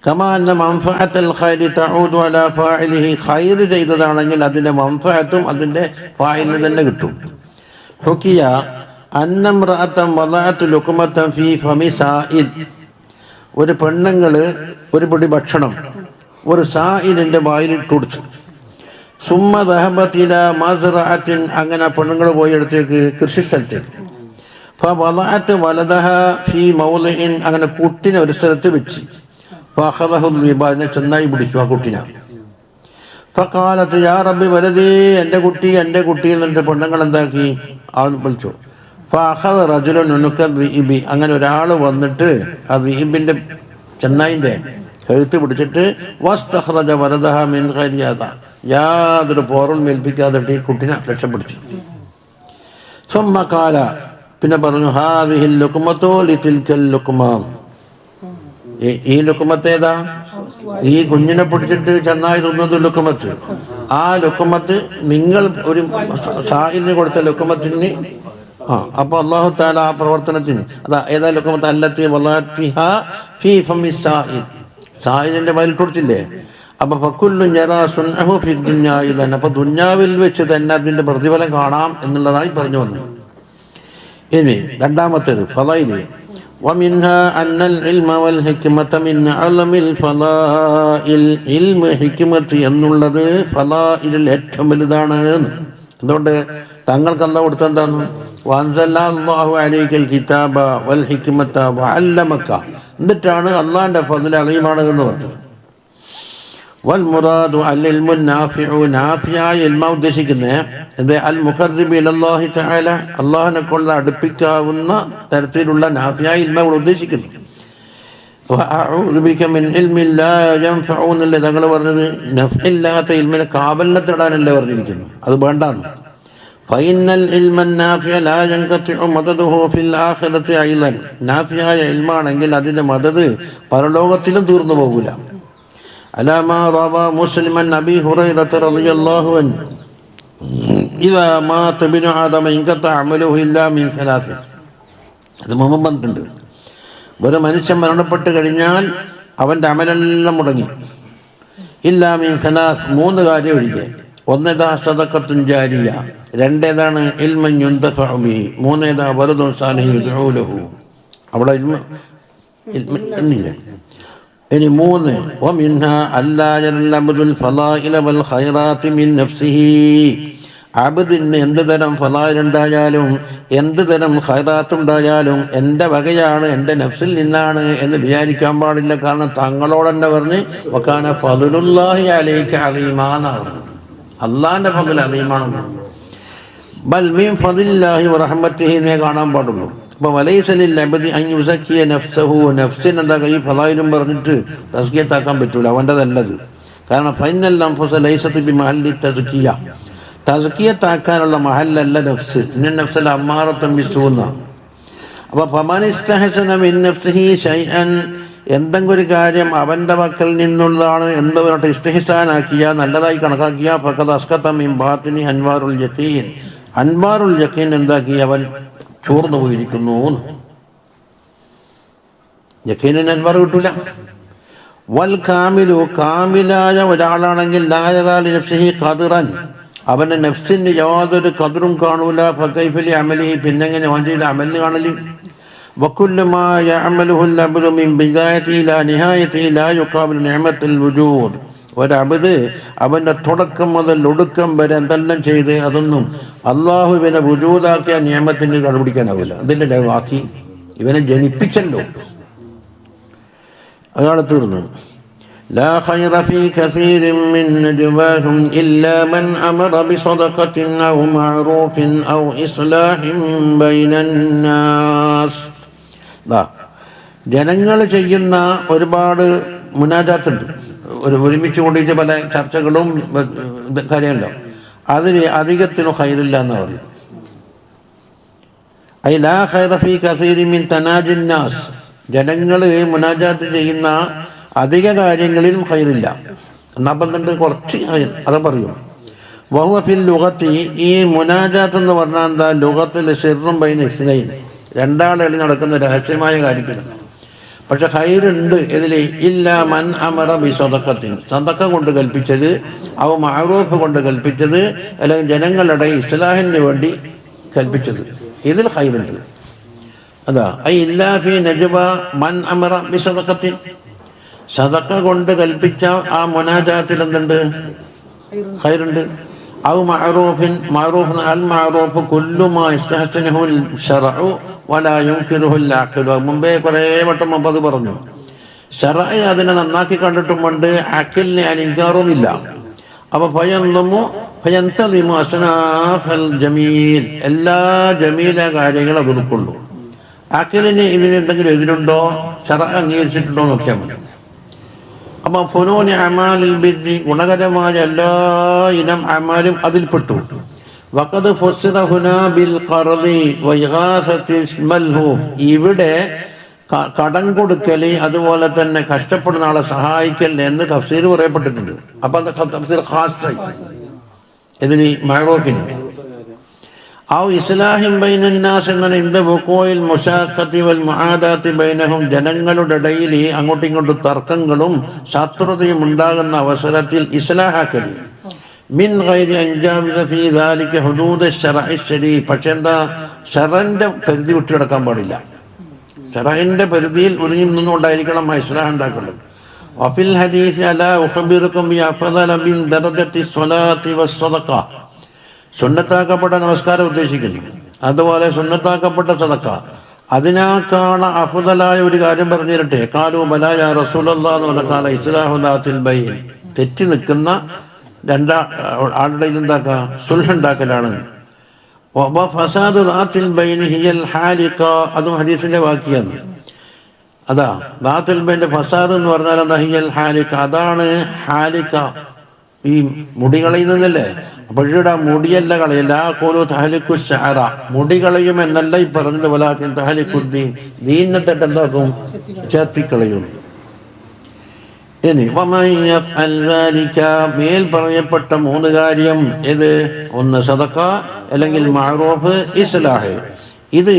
കമാ അന്ന മൻഫഅത്തുൽ ഖൈരി തഊദു അലാ ഫാഇലിഹി, ഖൈർ ചെയ്തതാണെങ്കിൽ അതിന്റെ മൻഫഅത്തും അതിന്റെ ഫാഇലിന് തന്നെ കിട്ടും. ഹുകിയ അന്ന ഇംറഅതൻ വദഅത് ലുഖ്മതൻ ഫീ ഫമി സാഇദ്, ഒരു പെണ്ണുങ്ങള് ഒരു പിടി ഭക്ഷണം ഒരു സായിലിന്റെ വായിൽ ഇട്ട് കൊടുത്തു. സുമ്മ ദഹബത് ഇലാ മസ്റഅത്തിൻ, അങ്ങനെ പെണ്ണുങ്ങൾ പോയി അടുത്തേക്ക് കൃഷി സ്ഥലത്തേക്ക്. ഫവദഅത് വലദഹ ഫീ മൗളിഇൻ, അങ്ങനെ കുട്ടിനെ ഒരു സ്ഥലത്ത് വെച്ച്. ഫഅഖദഹു ദിബാനെ, ചെന്നായി പിടിച്ചു ആ കുട്ടിനെ. ഫഖാലത്ത് യാ റബ്ബി വലദി, എൻ്റെ കുട്ടി എൻ്റെ കുട്ടി എന്നിട്ട് പെണ്ണുങ്ങൾ എന്താക്കി, ആൾ വിളിച്ചു. ഫഅഖദ റജുലുൻ ഉനുക ദിബി, അങ്ങനെ ഒരാൾ വന്നിട്ട് ആ ദിബിന്റെ ചെന്നായിന്റെ കഴുത്ത് പിടിച്ചിട്ട് വസ്തഖ്റജ വലദഹ മിൻ ഗൈരി അദാ, യാതൊരു പോറൽ മേൽപ്പിക്കാതെ ഈ കുട്ടിനെ രക്ഷപ്പെടുത്തി. സുമ്മ ഖാല, പിന്നെ പറഞ്ഞു ഹാദിഹിൽ ലുഖ്മതു ലിതിൽകൽ ലുഖ്മ, ഈ ലുഖ്മത്ത് ഏതാ, ഈ കുഞ്ഞിനെ പിടിച്ചിട്ട് ചെന്നായി തിന്നത് ലുഖ്മത്ത്. ആ ലുഖ്മത്ത് നിങ്ങൾ ഒരു സായിലിന് കൊടുത്ത ലുഖ്മത്തിന് അപ്പോൾ അല്ലാഹു തആല ആ പ്രവർത്തനത്തിന് അതാ ഏതായാലും അല്ലത്തി വലാത്തിഹാ ഫീ ഫമി സാഇൽ സായിലിന്റെ വയലിൽ കൊടുത്തില്ലേ. അപ്പൊ ഫക്കുല്ലു യറാ സുൻഅഹു ഫി ദുനിയാ ഇദൻ, അപ്പൊ ദുനിയാവിൽ വെച്ച് തന്നെ അതിന്റെ പ്രതിഫലം കാണാം എന്നുള്ളതായി പറഞ്ഞു വന്നു. ഇനി രണ്ടാമത്തേത് ഫളായില് ومنها أن العلم والحكمة من علم الفضائل. ഇൽമ ഹിക്മത്ത് എന്നുള്ളത് ഫളായിലിൽ ഏറ്റവും വലുതാണ്. അതുകൊണ്ട് തങ്ങൾക്ക് അല്ലാഹു കൊടുത്തത് എന്താണ്? വഅൻസലല്ലാഹു അലൈക്കൽ കിതാബ വൽ ഹിക്മത വഅല്ലമക. എന്നിട്ടാണ് അള്ളാഹിന്റെ ഫضل അളീമാണ് എന്ന് പറഞ്ഞത്. വൽ മുറാദു അൽ ഇൽമു നാഫിഉ, നാഫിയായ ഇൽമ ഉദ്ദേശിക്കുന്നത് എന്ത്? അൽ മുഖർരിബ് ഇലല്ലാഹി തആല, അള്ളാഹിനെ കൊണ്ട് അടുപ്പിക്കാവുന്ന തരത്തിലുള്ള നാഫിയായ ഇൽമ ഉദ്ദേശിക്കുന്നു. വഅഊദു ബിക മിൻ ഇൽമിൻ ലാ യൻഫഉ എന്നല്ലേ തങ്ങൾ പറഞ്ഞത്. നഫ്ഇല്ലാത്ത ഇൽമിനെ കാബലിനത്തിടാനല്ലേ പറഞ്ഞിരിക്കുന്നു, അത് വേണ്ടാന്ന്. ഫൈനൽ ഇൽമൻ നാഫിഅ ലാ യൻഖതിഉ മദദുഹു ഫിൽ ആഖിറതി അയ്ളൻ. നാഫിയായ ഇൽമാണെങ്കിൽ അതിന്റെ മദദ് പരലോകത്തിലും തീർന്നു പോകില്ല. അലാമാ റവാ മുസ്ലിമൻ അബീ ഹുറൈറത റളിയല്ലാഹു അൻഹു ഇദാ മാത ഇബ്നു ആദമ ഇൻഖത അമലുഹു ഇല്ലാ മിൻ സലാസ. അത് മുമ്പ് പറഞ്ഞിട്ടുണ്ട്. ഒരു മനുഷ്യൻ മരണപ്പെട്ട് കഴിഞ്ഞാൽ അവൻ്റെ അമലെല്ലാം മുടങ്ങി. ഇല്ലാ മിൻ സലാസ്, മൂന്ന് കാര്യം ഒഴികെ. ഒന്നേതാ സദഖത്തുൻ ജാരിയ, രണ്ടേതാണ് ഇൽമൻ യുന്തഫഉ ബിഹി, മൂന്നേതാ വലദുൻ സാലിഹ് യദ്ഉ ലഹു. അവിടെ ഇൽമ ഇല്ല. ഇനി മൂന്ന് വമിൻഹാ അല്ലാ യൽഅബ്ദുൽ ഫളായില വൽ ഖൈറാത്തി മിൻ നഫ്സിഹി. അബ്ദിന് എന്ത് തരം ഫളായിലുണ്ടായാലും എന്ത് തരം ഖൈറാത്തുണ്ടായാലും എൻ്റെ വകയാണ്, എൻ്റെ നഫ്സിൽ നിന്നാണ് എന്ന് വിചാരിക്കാൻ പാടില്ല. കാരണം തങ്ങളോട് തന്നെ പറഞ്ഞ് വകാന ഫളുല്ലാഹി അലൈക അലീമാനാണ്, അള്ളാഹിൻ്റെ ഫضل അലീമാണെന്ന്. ബൽ മിൻ ഫളില്ലാഹി വറഹ്മത്തിഹി എന്നേ കാണാൻ പാടുള്ളൂ. അപ്പോൾ വലൈസ ലിൽ അബ്ദി അൻ യുസക്കിയ നഫ്സഹു, നഫ്സിന് എന്താ ഈ ഫളായിലും പറഞ്ഞിട്ട് തസ്കിയത്താക്കാൻ പറ്റൂല, അവൻ്റെതല്ലത്. കാരണം ഫൈനൽ അൻഫുസ ലൈസത്ത് ബിമഹല്ലി തസ്കിയ, തസ്കിയത്താക്കാനുള്ള മഹല്ലല്ല നഫ്സ്. ഇന്ന നഫ്സൽ അമ്മാറത്തുൻ ബിസ്സൂന. അപ്പോൾ ഫമൻ ഇസ്തഹസന മിൻ നഫ്സിഹി ശൈഅൻ, എന്തെങ്കിലും ഒരു കാര്യം അവൻ്റെ മക്കൾ നിന്നുള്ളതാണ് എന്ന് പറഞ്ഞിട്ട് ഇസ്തിഹ്സാനാക്കിയ, നല്ലതായി കണക്കാക്കിയ, ഫഖദ് അസ്ഖത മിൻ ബാത്തിനി അൻവാറുൽ യഖീൻ, അൻവാറുൽ യഖീൻ എന്താക്കി? അവൻ ചോർന്നു പോയിരിക്കുന്നു. യഖീനിന് അൻവാർ കിട്ടൂല. വൽ കാമിലു, കാമിലായ ഒരാളാണെങ്കിൽ ലാ യറാ ലി നഫ്സിഹി ഖദ്റൻ, അവൻ്റെ നഫ്സിന് യാതൊരു ഖദ്റും കാണൂല. ഫകൈഫ ലി അമലിഹി, പിന്നെങ്ങനെ അവൻ ചെയ്ത അമലിന് കാണല്? وكل ما يعمله العبد من بدايته إلى نهايته لا يقابل نعمة الوجود. ഒരബദ് അവൻ്റെ തുടക്കം മുതൽ ഒടുക്കം വരെ എന്തെല്ലാം ചെയ്ത് അതൊന്നും അള്ളാഹുവിനെ വുജൂദാക്കിയ നിയമത്തിന് കണ്ടുപിടിക്കാനാവില്ല. അതിൻ്റെ ബാക്കി ഇവനെ ജനിപ്പിച്ചല്ലോ, അതാണ് തീർന്നു. لا خير في كثير من نجواهم إلا من أمر بصدقة أو معروف أو إصلاح بين الناس. ജനങ്ങൾ ചെയ്യുന്ന ഒരുപാട് മുനാജാത്തുണ്ട്, ഒരുമിച്ച് കൊണ്ടിട്ട് പല ചർച്ചകളും കാര്യമുണ്ടോ, അതിന് അധികത്തിനും ഖൈറില്ല എന്ന് പറയും. ഐ ലാ ഖൈറ ഫീ കസീരി മിൻ തനാജിൻ നാസ്, ജനങ്ങൾ മുനാജാത്ത് ചെയ്യുന്ന അധിക കാര്യങ്ങളിലും ഖൈറില്ല. എന്നാപ്പന്നുണ്ട് കുറച്ച് അത് പറയും. വഹുവ ഫിൽ ലുഗത്തി, ഈ മുനാജാത്ത് എന്ന് പറഞ്ഞാൽ എന്താ? ലുഗത്തിൽ സിർറും ബൈന ഇസ്നൈൻ, രണ്ടാളിൽ നടക്കുന്ന രഹസ്യമായ കാര്യത്തിൽ. പക്ഷെ ഖൈറുണ്ട് ഇതിൽ. ഇല്ല മൻ അമറ ബി സദഖത്തിൻ, സദഖ കൊണ്ട് കൽപ്പിച്ചത്, അവ മഅറൂഫ് കൊണ്ട് കൽപ്പിച്ചത്, അല്ലെങ്കിൽ ജനങ്ങളുടെ ഇസ്ലാഹിന് വേണ്ടി കൽപ്പിച്ചത്, ഇതിൽ ഖൈറുണ്ട്. അതാ ഐ ഇല്ലാ ഫി നജ്വ മൻ അമറ ബി സദഖത്തിൻ, സദഖ കൊണ്ട് കൽപ്പിച്ച ആ മുനാജാത്തിൽ എന്തുണ്ട്? ഖൈറുണ്ട്. ഔ മഅറൂഫിൻ, മഅറൂഫ് അൽ മഅറൂഫ് കുല്ലു മാ ഇസ്തഹസനഹുൽ ശർഉ വലാ യുൻകിറുഹുൽ അഖ്ലു. മുമ്പേ കുറേ വട്ടം മുമ്പ് അത് പറഞ്ഞു. ശർഅ് അതിനെ നന്നാക്കി കണ്ടിട്ടുമുണ്ട്, അഖിലിനെ അനിൻകാറുമില്ല. അപ്പോൾ ഫയന്തളിമു അസ്നാഫൽ ജമീൽ, എല്ലാ ജമീല കാര്യങ്ങളും അത് ഉൾക്കൊള്ളൂ. അഖിലിന് ഇതിന് എന്തെങ്കിലും എതിരുണ്ടോ, ശർഅ് അംഗീകരിച്ചിട്ടുണ്ടോ നോക്കിയാൽ മതി. അപ്പോൾ ഫുനൂനി അമാലിൽ ബിർരി, ഗുണകരമായ എല്ലാ ഇനം അമാലും അതിൽപ്പെട്ടു. വഖദ് ഫുസ്സിറ ഹുനാ ബിൽ ഖർദി വഇഗാസത്തി മൽഹൂഫ്, ഇവിടെ കടം കൊടുക്കൽ അതുപോലെ തന്നെ കഷ്ടപ്പെടുന്ന ആളെ സഹായിക്കൽ എന്ന് തഫ്സീർ പറയപ്പെട്ടിട്ടുണ്ട്. അപ്പം തഫ്സീർ ഖാസായി ഇതിന് മഅറൂഫിന്. ഔ ഇസ്ലാഹിൻ ബൈനന്നാസ് എന്നാണ് ഇന്ദ വുഖൂഇൽ മുശാഖത്തി വൽ മുആദാത്തി ബൈനഹും, ജനങ്ങളുടെ ഇടയിൽ അങ്ങോട്ടും ഇങ്ങോട്ടും തർക്കങ്ങളും ശത്രുതയും ഉണ്ടാകുന്ന അവസരത്തിൽ ഇസ്ലാഹാക്കൽ മിൻ ഗൈരി അൻജാവിസ ഫീ ദാലിക ഹുദൂദ് ശറഇ ശരീഅ്. പക്ഷെ എന്താ, ശറന്റെ പരിധി വിട്ടു കിടക്കാൻ പാടില്ല. ശറഇന്റെ പരിധിയിൽ ഒതുങ്ങി നിന്നുകൊണ്ടായിരിക്കണം ഇസ്ലാഹ് ഉണ്ടാക്കേണ്ടത്. വഫിൽ ഹദീസ് അലാ ഉഖബിറുക്കും ബി അഫ്ളല മിൻ ദറജത്തി സ്വലാത്തി വസ്സദഖ, സുന്നത്താക്കപ്പെട്ട നമസ്കാരം ഉദ്ദേശിക്കുന്നു, അതുപോലെ സുന്നത്താക്കപ്പെട്ട സദഖ, അതിനേക്കാൾ അഫ്ളലായ ഒരു കാര്യം പറഞ്ഞു തരട്ടെ. ഖാലൂ ബലാ യാ റസൂലല്ലാഹ് എന്ന് പറഞ്ഞാൽ ഇസ്ലാഹു ദാത്തിൽ ബൈൻ, തെറ്റി നിൽക്കുന്ന ആളുടെ ഇതെന്താക്കുക, സുൽഹ് ഉണ്ടാക്കലാണ്. ഫസാദു ദാത്തിൽ ബൈൻ ഹിയൽ ഹാലിഖ, അതും ഹദീസിന്റെ വാക്യാണ്. അതാ ദാത്തുൽ ബൈന്റെ ഫസാദ് എന്ന് പറഞ്ഞാൽ എന്താ, ഹിയൽ ഹാലിഖ, അതാണ് ഹാലിഖ, ഈ മുടി കളയുന്നതല്ലേ. അപ്പോഴിവിടെ മുടിയല്ല കളയല്ല, കോലു തഹലിക്കു ഷഅറ, മുടി കളയും എന്നല്ല ഈ പറഞ്ഞത്. വലാകിൻ തഹലിക്കുദ്ദീൻ, ദീനിനെ തൊട്ട് എന്താക്കും, ചേർത്തിക്കളയും. ഇനി വമൻ യഫ്അൽ ദാലിക, മേൽ പറയപ്പെട്ട 3 കാര്യം, ഇത് ഒന്ന് സദഖ, അല്ലെങ്കിൽ മഅറൂഫ്, ഇസ്ലാഹ്. ഇത്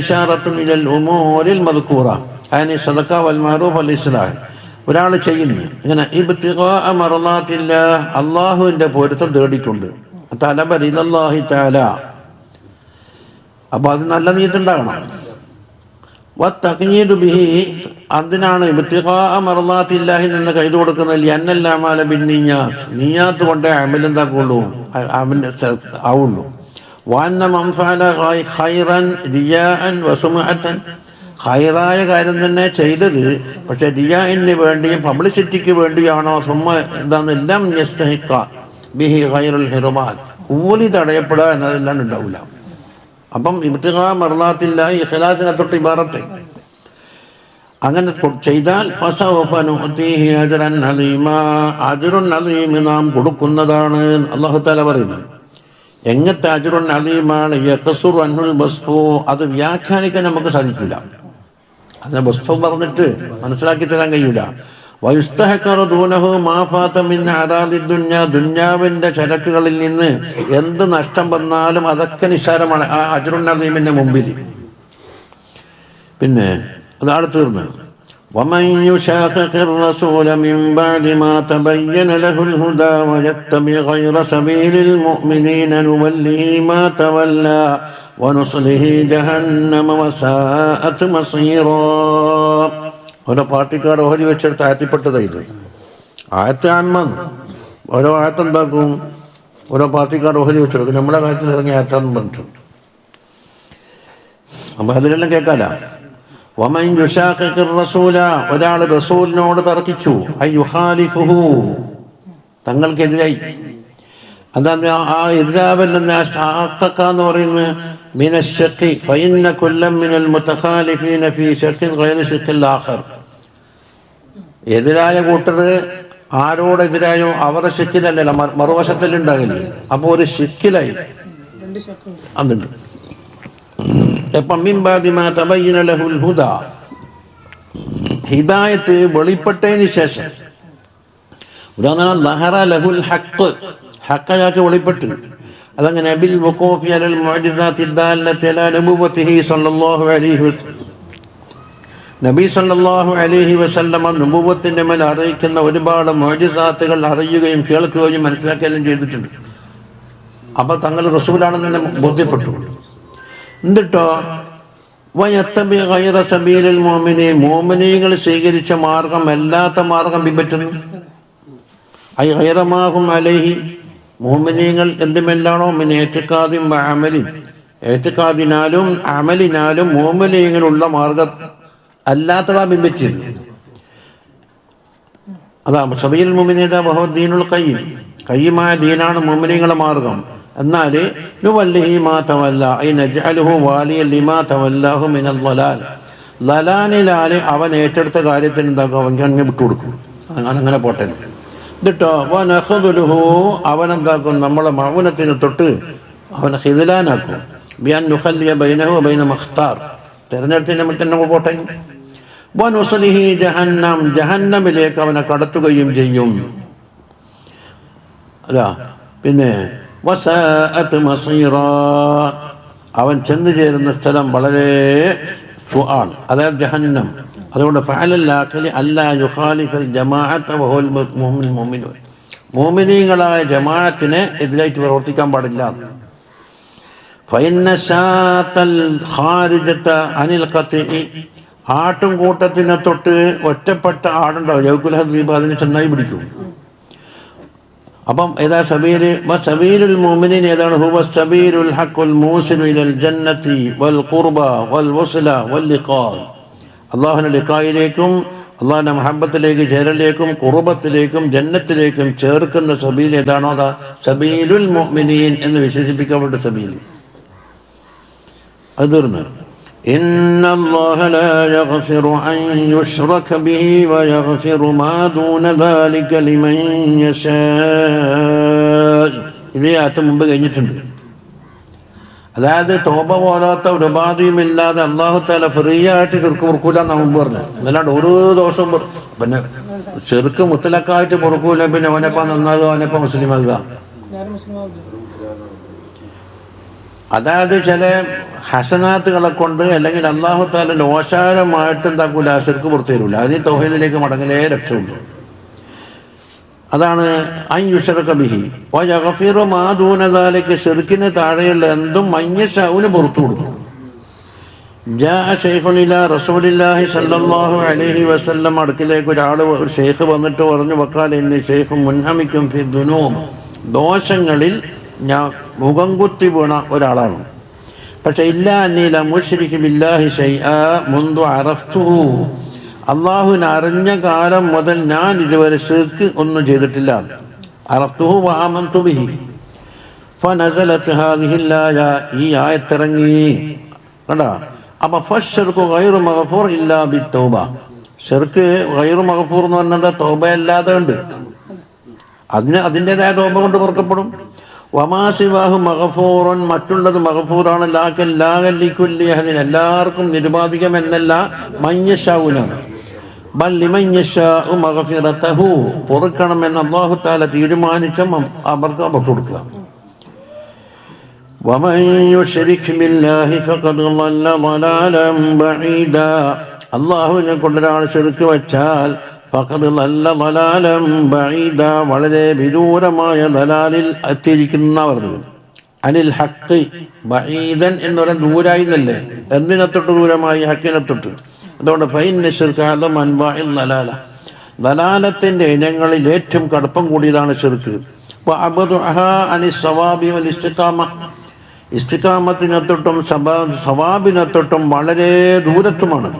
ഇശാറത്തുൻ ഇലൽ ഉമൂരിൽ മദ്കൂറ, അനി സദഖ വൽ മഅറൂഫ് വൽ ഇസ്ലാഹ്. ഒരാൾ ചെയ്യുന്നു ഇങ്ങനെ ഇബ്തിഗാഅ മർളാത്തില്ലാഹ്, അല്ലാഹുവിന്റെ പൊരുത്തം തേടിക്കൊണ്ട്, തലബ റിദല്ലാഹി തആല, അപ്പോൾ അത് നല്ല നീയത്തുണ്ടാകണം. വത്തഖ്യീദു ബിഹി, അതിനാണ് ഇബ്തിഗാഅ മർളാത്തില്ലാഹി നിന്ന് കൈതു കൊടുക്കുന്നത്. ലിഅന്നൽ അമാല ബിന്നിയ്യാത്ത്, നിയ്യാത്ത് കൊണ്ടേ അമൽ എന്താക്കുള്ളൂ, അവൻ്റെ ആവുള്ളൂ. വഅന്ന മൻ ഫഅല ഖൈറൻ റിയാഅൻ വസുമഅതൻ, ഖൈറായ കാര്യം തന്നെ ചെയ്തത്, പക്ഷെ റിയാഇന് വേണ്ടിയും പബ്ലിസിറ്റിക്ക് വേണ്ടിയാണോ, സുമ്മ എന്താന്ന് എല്ലാം യസ്തഹിഖ ബിഹി ഖൈറുൽ ഹിർമാൻ, കൂലി തടയപ്പെടുക എന്നതെല്ലാം ഉണ്ടാവില്ല. അപ്പം ഇബ്തിഗാ മർളാത്തില്ലാഹി ഇഖ്ലാസിനെ തൊട്ട് ഇബാറത്ത്. അങ്ങനെ ചെയ്താൽ ഫസൗഫ നുഅ്തീഹി അജ്റൻ അലീമാ, അജ്റുൻ അലീം നാം കൊടുക്കുന്നതാണ് അല്ലാഹു തആല പറയുന്നു. എങ്ങനത്തെ അജ്റുൻ അലീമാണ്, യഖ്സുറു അൻഹുൽ ബസ്ഫു, അത് വ്യാഖ്യാനിക്കാൻ നമുക്ക് സാധിക്കില്ല. അതിനെ ബസ്ഫു പറഞ്ഞിട്ട് മനസ്സിലാക്കി തരാൻ കഴിയില്ല. വയുസ്തഹഖറു ദൂനഹു മാ ഫാത മിൻ അറാദി ദുനിയ, ദുനിയാവിന്റെ ചരക്കുകളിൽ നിന്ന് എന്ത് നഷ്ടം വന്നാലും അതൊക്കെ നിസ്സാരമാണ് ആ അജ്റുൻ അലീമിന്റെ മുമ്പിൽ. പിന്നെ അതാണ് തീർന്ന്. ومن يشاقق الرسول من بعد ما تبين له الهدى ويتبع غير سبيل المؤمنين نوله ما تولى ونصله جهنم وساءت مصيرا. ഓരോ പാർട്ടിക്കാർ ഓഹരി വെച്ചെടുത്ത് ആയത്തിപ്പെട്ടതാ ഇത്. ആയത്തെ അമ്മന്ന് ഓരോ ആയത്തെന്താക്കും, ഓരോ പാർട്ടിക്കാർ ഓഹരി വെച്ചെടുക്കും. നമ്മുടെ കാര്യത്തിൽ ഇറങ്ങിയ ആയത്താന്ന് പറഞ്ഞിട്ടുണ്ട്. അപ്പം അതിലെല്ലാം കേൾക്കാല. വമൻ യുശാഖിഖിർ റസൂല, ഒരാൾ റസൂലിനോട് തർക്കിച്ചു, അയ്യുഖാലിഫുഹു, തങ്ങൾക്കെതിരായി. അതാണ് ആ എതിരാവല്ലെന്ന് എന്ന് പറയുന്നത് മിനശ്ശഖി, ഫഇന്ന കുല്ലം മിനൽ മുതഖാലിഫീന ഫീ ശഖിൻ ഗൈറ ശഖിൽ ആഖർ. എതിരായ കൂട്ടർ ആരോടെതിരായോ അവരുടെ ശക്കിലല്ല, മറുവശത്തിലുണ്ടാകില്ലേ. അപ്പോൾ ഒരു ശക്കിലായി അതുണ്ട്. ഹിദായത്ത് വെളിപ്പെട്ടതിന് ശേഷം ഹഖയാക്ക് വെളിപ്പെട്ട്, അതങ്ങനെ അബിൽ വഖൂഫി അലൽ മുഅ്ജിസാത്തി ദാല്ലത്തി അലാ നബുവ്വതിഹി സല്ലല്ലാഹു അലൈഹി വസല്ലം, നബി സല്ലല്ലാഹു അലൈഹി വസല്ലം നബുവ്വത്തിന്റെ മേൽ അറിയിക്കുന്ന ഒരുപാട് മുഅ്ജിസാത്തുകൾ അറിയുകയും കേൾക്കുകയും മനസ്സിലാക്കുകയും ചെയ്തിട്ടുണ്ട്. അപ്പോൾ തങ്ങൾ റസൂലാണെന്ന് തന്നെ ബോധ്യപ്പെട്ടു. എന്നിട്ടോ വയത്തബി ഗൈറ സബീലിൽ മുഅ്മിനീൻ, മുഅ്മിനീങ്ങൾ സ്വീകരിച്ച മാർഗം അല്ലാത്ത മാർഗം പിൻപറ്റുന്നു. ഐ ഗൈറ മാ ഹും അലൈഹി, മുഅ്മിനീങ്ങൾ എന്തുമെല്ലാണോ മിൻ ഇഅ്തിഖാദിൻ വ അമലിൻ, ഇഅ്തിഖാദിനാലും അമലിനാലും മുഅ്മിനീങ്ങളുള്ള മാർഗം അല്ലാത്തതാ പിൻപറ്റിയത്. അതാ സബീലുൽ മുഅ്മിനീന വഹുവ ദീനുൽ ഖയ്യിം, ഖയ്യിമായ ദീനാണ് മുഅ്മിനീങ്ങളുടെ മാർഗം. എന്നാൽ നുവല്ലിഹി മാ തവല്ല ഐ നജ്അലുഹു വാലിയൻ ലിമാ തവല്ലഹു മിനൽ ളലാൽ, ലലാനിലാൽ അവൻ ഏറ്റെടുത്ത കാര്യത്തിന് എന്താക്കും, അവൻ അങ്ങനെ വിട്ടുകൊടുക്കും. അങ്ങനെ പോട്ടെ. എന്നിട്ടോ വനഖദുലുഹു, അവനെന്താക്കും, നമ്മളെ മൗനത്തിന് തൊട്ട് അവനെ ഖിദ്ലാനാക്കും. ബിഅൻ നുഖല്ലിയ ബൈനഹു വബൈന മഖ്താർ, തിരഞ്ഞെടുത്തിന് നമ്മൾ പോട്ടെ. വനുസ്ലിഹി ജഹന്നം, ജഹന്നമിലേക്ക് അവനെ കടത്തുകയും ചെയ്യും. അതാ പിന്നെ വസാഅത് മസീറാ, അവൻ ചെന്നു ചേരുന്ന സ്ഥലം വളരെ ആണ്, അതായത് ജഹന്നം. അതുകൊണ്ട് ഫഅലൽ അല്ലാ യുഖാലിഫൽ ജമാഅത വഹുൽ മുഅ്മിനൂൻ, മുഅ്മിനീങ്ങളായ ജമാഅത്തിനെ എതിരായിട്ട് പ്രവർത്തിക്കാൻ പാടില്ല. ഫഇന്ന ശാത്തൽ ഖാരിജത അനിൽ ഖത്ഇ, ആട്ടും കൂട്ടത്തിനെ തൊട്ട് ഒറ്റപ്പെട്ട ആടുണ്ടാവും, യൗകുൽ ഹദീബ്, അതിനെ ചെന്നായി പിടിക്കും. അപ്പം ഏതാ സബീല്? സബീലുൽ മുഅ്മിനീൻ ഏതാണ്? ഹുവ സബീലുൽ ഹഖുൽ മൂസിലു ഇലൽ ജന്നതി വൽ ഖുർബ വൽ വസ്ല വൽ ലിഖാ, അല്ലാഹുവിന്റെ ലിഖായിലേക്കും അല്ലാഹുവിന്റെ മുഹബ്ബത്തിലേക്ക് ചേരലിലേക്കും ഖുർബത്തിലേക്കും ജന്നത്തിലേക്കും ചേർക്കുന്ന സബീൽ ഏതാണോ അതാ സബീലുൽ മുഅ്മിനീൻ എന്ന് വിശേഷിപ്പിക്കപ്പെട്ട സബീൽ. അത് തീർന്നു. ഇന്നല്ലാഹ ലാ യഗ്ഫിറു അൻ യുശ്റക ബിഹി വയഗ്ഫിറു മാ ദൂന ദാലിക ലിമൻ യശാ. ഇതേ ആയത്ത് മുമ്പ് കഴിഞ്ഞിട്ടുണ്ട്. അതായത് തോപ പോലാത്ത ഒരു ഉപാധിയുമില്ലാതെ അല്ലാഹു തആല ഫ്രീ ആയിട്ട് ചെറുക്ക് പൊറുക്കൂല എന്നാണ് മുമ്പ് പറഞ്ഞത്. അല്ലാണ്ട് ഒരു ദോഷവും പിന്നെ ചെറുക്ക് മുത്തലക്കായിട്ട് പൊറുക്കൂല, പിന്നെ അവനെപ്പം നന്നാകുക, അവനെപ്പം മുസ്ലിമാകുക. അതായത് ചില ഹസനാത്തുകളെ കൊണ്ട് അല്ലെങ്കിൽ അല്ലാഹു തആല ലോശാരമായിട്ട് എന്താക്കൂല, ചെറുക്ക് പുറത്തു തരൂല. അതിന് തൗഹീദിലേക്ക് മടങ്ങലേ രക്ഷയുള്ളൂ. അതാണ് അൻ യുശ്റക ബിഹി വയഗ്ഫിറു മാ ദൂന ദാലിക, ശിർക്കിന് താഴെയുള്ള എന്തും മയ്യശാഉന് പുറത്തു കൊടുക്കും. ജാഅ ശൈഖുൻ ഇലാ റസൂലില്ലാഹി സ്വല്ലല്ലാഹു അലൈഹി വസല്ലം, അടുക്കിലേക്ക് ഒരു ശൈഖ് വന്നിട്ട് പറഞ്ഞു, വഖാല ഇന്നി ശൈഖുൻ മുൻഹമിക്കും ഫി ദുനൂബ്, ദോഷങ്ങളിൽ ഞാൻ മുഖം കുത്തി വീണ ഒരാളാണ്. പക്ഷെ ഇല്ലാ അന്നീ ല മുശ്രികു ബില്ലാഹി ശൈആ മുൻദു അറഫ്തുഹു, അള്ളാഹുവിനെ അറിഞ്ഞ കാലം മുതൽ ഞാൻ ഇതുവരെ ശിർക്ക് ഒന്നും ചെയ്തിട്ടില്ല. അറഫ്തുഹു വആമൻതു ബിഹി ഫനസലത് ഹാദിഹിൽ ആയ, ഈ ആയത്തിറങ്ങി. കണ്ടാ? അപ്പൊ ഫശ്ശിർക്കു ഗൈറു മഗ്ഫൂർ ഇല്ലാ ബിത്തൗബ, ശിർക്ക് ഗൈറു മഗ്ഫൂർ എന്ന് പറഞ്ഞാൽ തൗബ അല്ലാതെ ഉണ്ട്. അതിൻ്റെതായ തൗബ കൊണ്ട് പൊറുക്കപ്പെടും. വമാ സിവാഹു മഗ്ഫൂറുൻ, മറ്റുള്ളത് മഗ്ഫൂറാണ്. ലാകിൻ ലാ ലികുല്ലി അഹദിൻ, എല്ലാവർക്കും നിരുപാധികം എന്നല്ല, മയ്യശാഉനാണ്. ബൽ ലിമൻ യശാഉ മഗ്ഫിറതഹു, പൊറുക്കണമെന്ന് അല്ലാഹു തആല തീരുമാനിച്ച അവർക്ക് കൊടുക്കുക. വമൻ യുശ്രിക് ബില്ലാഹി ഫഖദ് ളല്ല ളലാലൻ ബഈദാ, അല്ലാഹുവിനെ കൊണ്ടൊരാൾ ശിർക്ക് വെച്ചാൽ ഫഖദ് ളല്ല ളലാലൻ ബഈദാ, വളരെ വിദൂരമായ ദലാലിൽ എത്തിയിരിക്കുന്നവർ. അനിൽ ഹഖ് ബഈദൻ എന്ന് പറയുന്നത് ദൂരായി എന്നല്ലേ, എന്തിനെ തൊട്ട് ദൂരമായി? ഹക്കിനെ തൊട്ട്. അതുകൊണ്ട് ഫൈന്ന ശിർക്ക് അദം അൻവാഇൽ ദലാല, ദലാലത്തിന്റെ ഇനങ്ങളിൽ ഏറ്റവും കടുപ്പം കൂടിയതാണ് ശിർക്ക്. വഅബ്ദുഹാ അനിസ് സവാബി വൽ ഇസ്തിഖാമ, ഇസ്തിഖാമത്തിനെ തൊട്ടും സവാബിനെ തൊട്ടും വളരെ ദൂരത്തുമാണ്.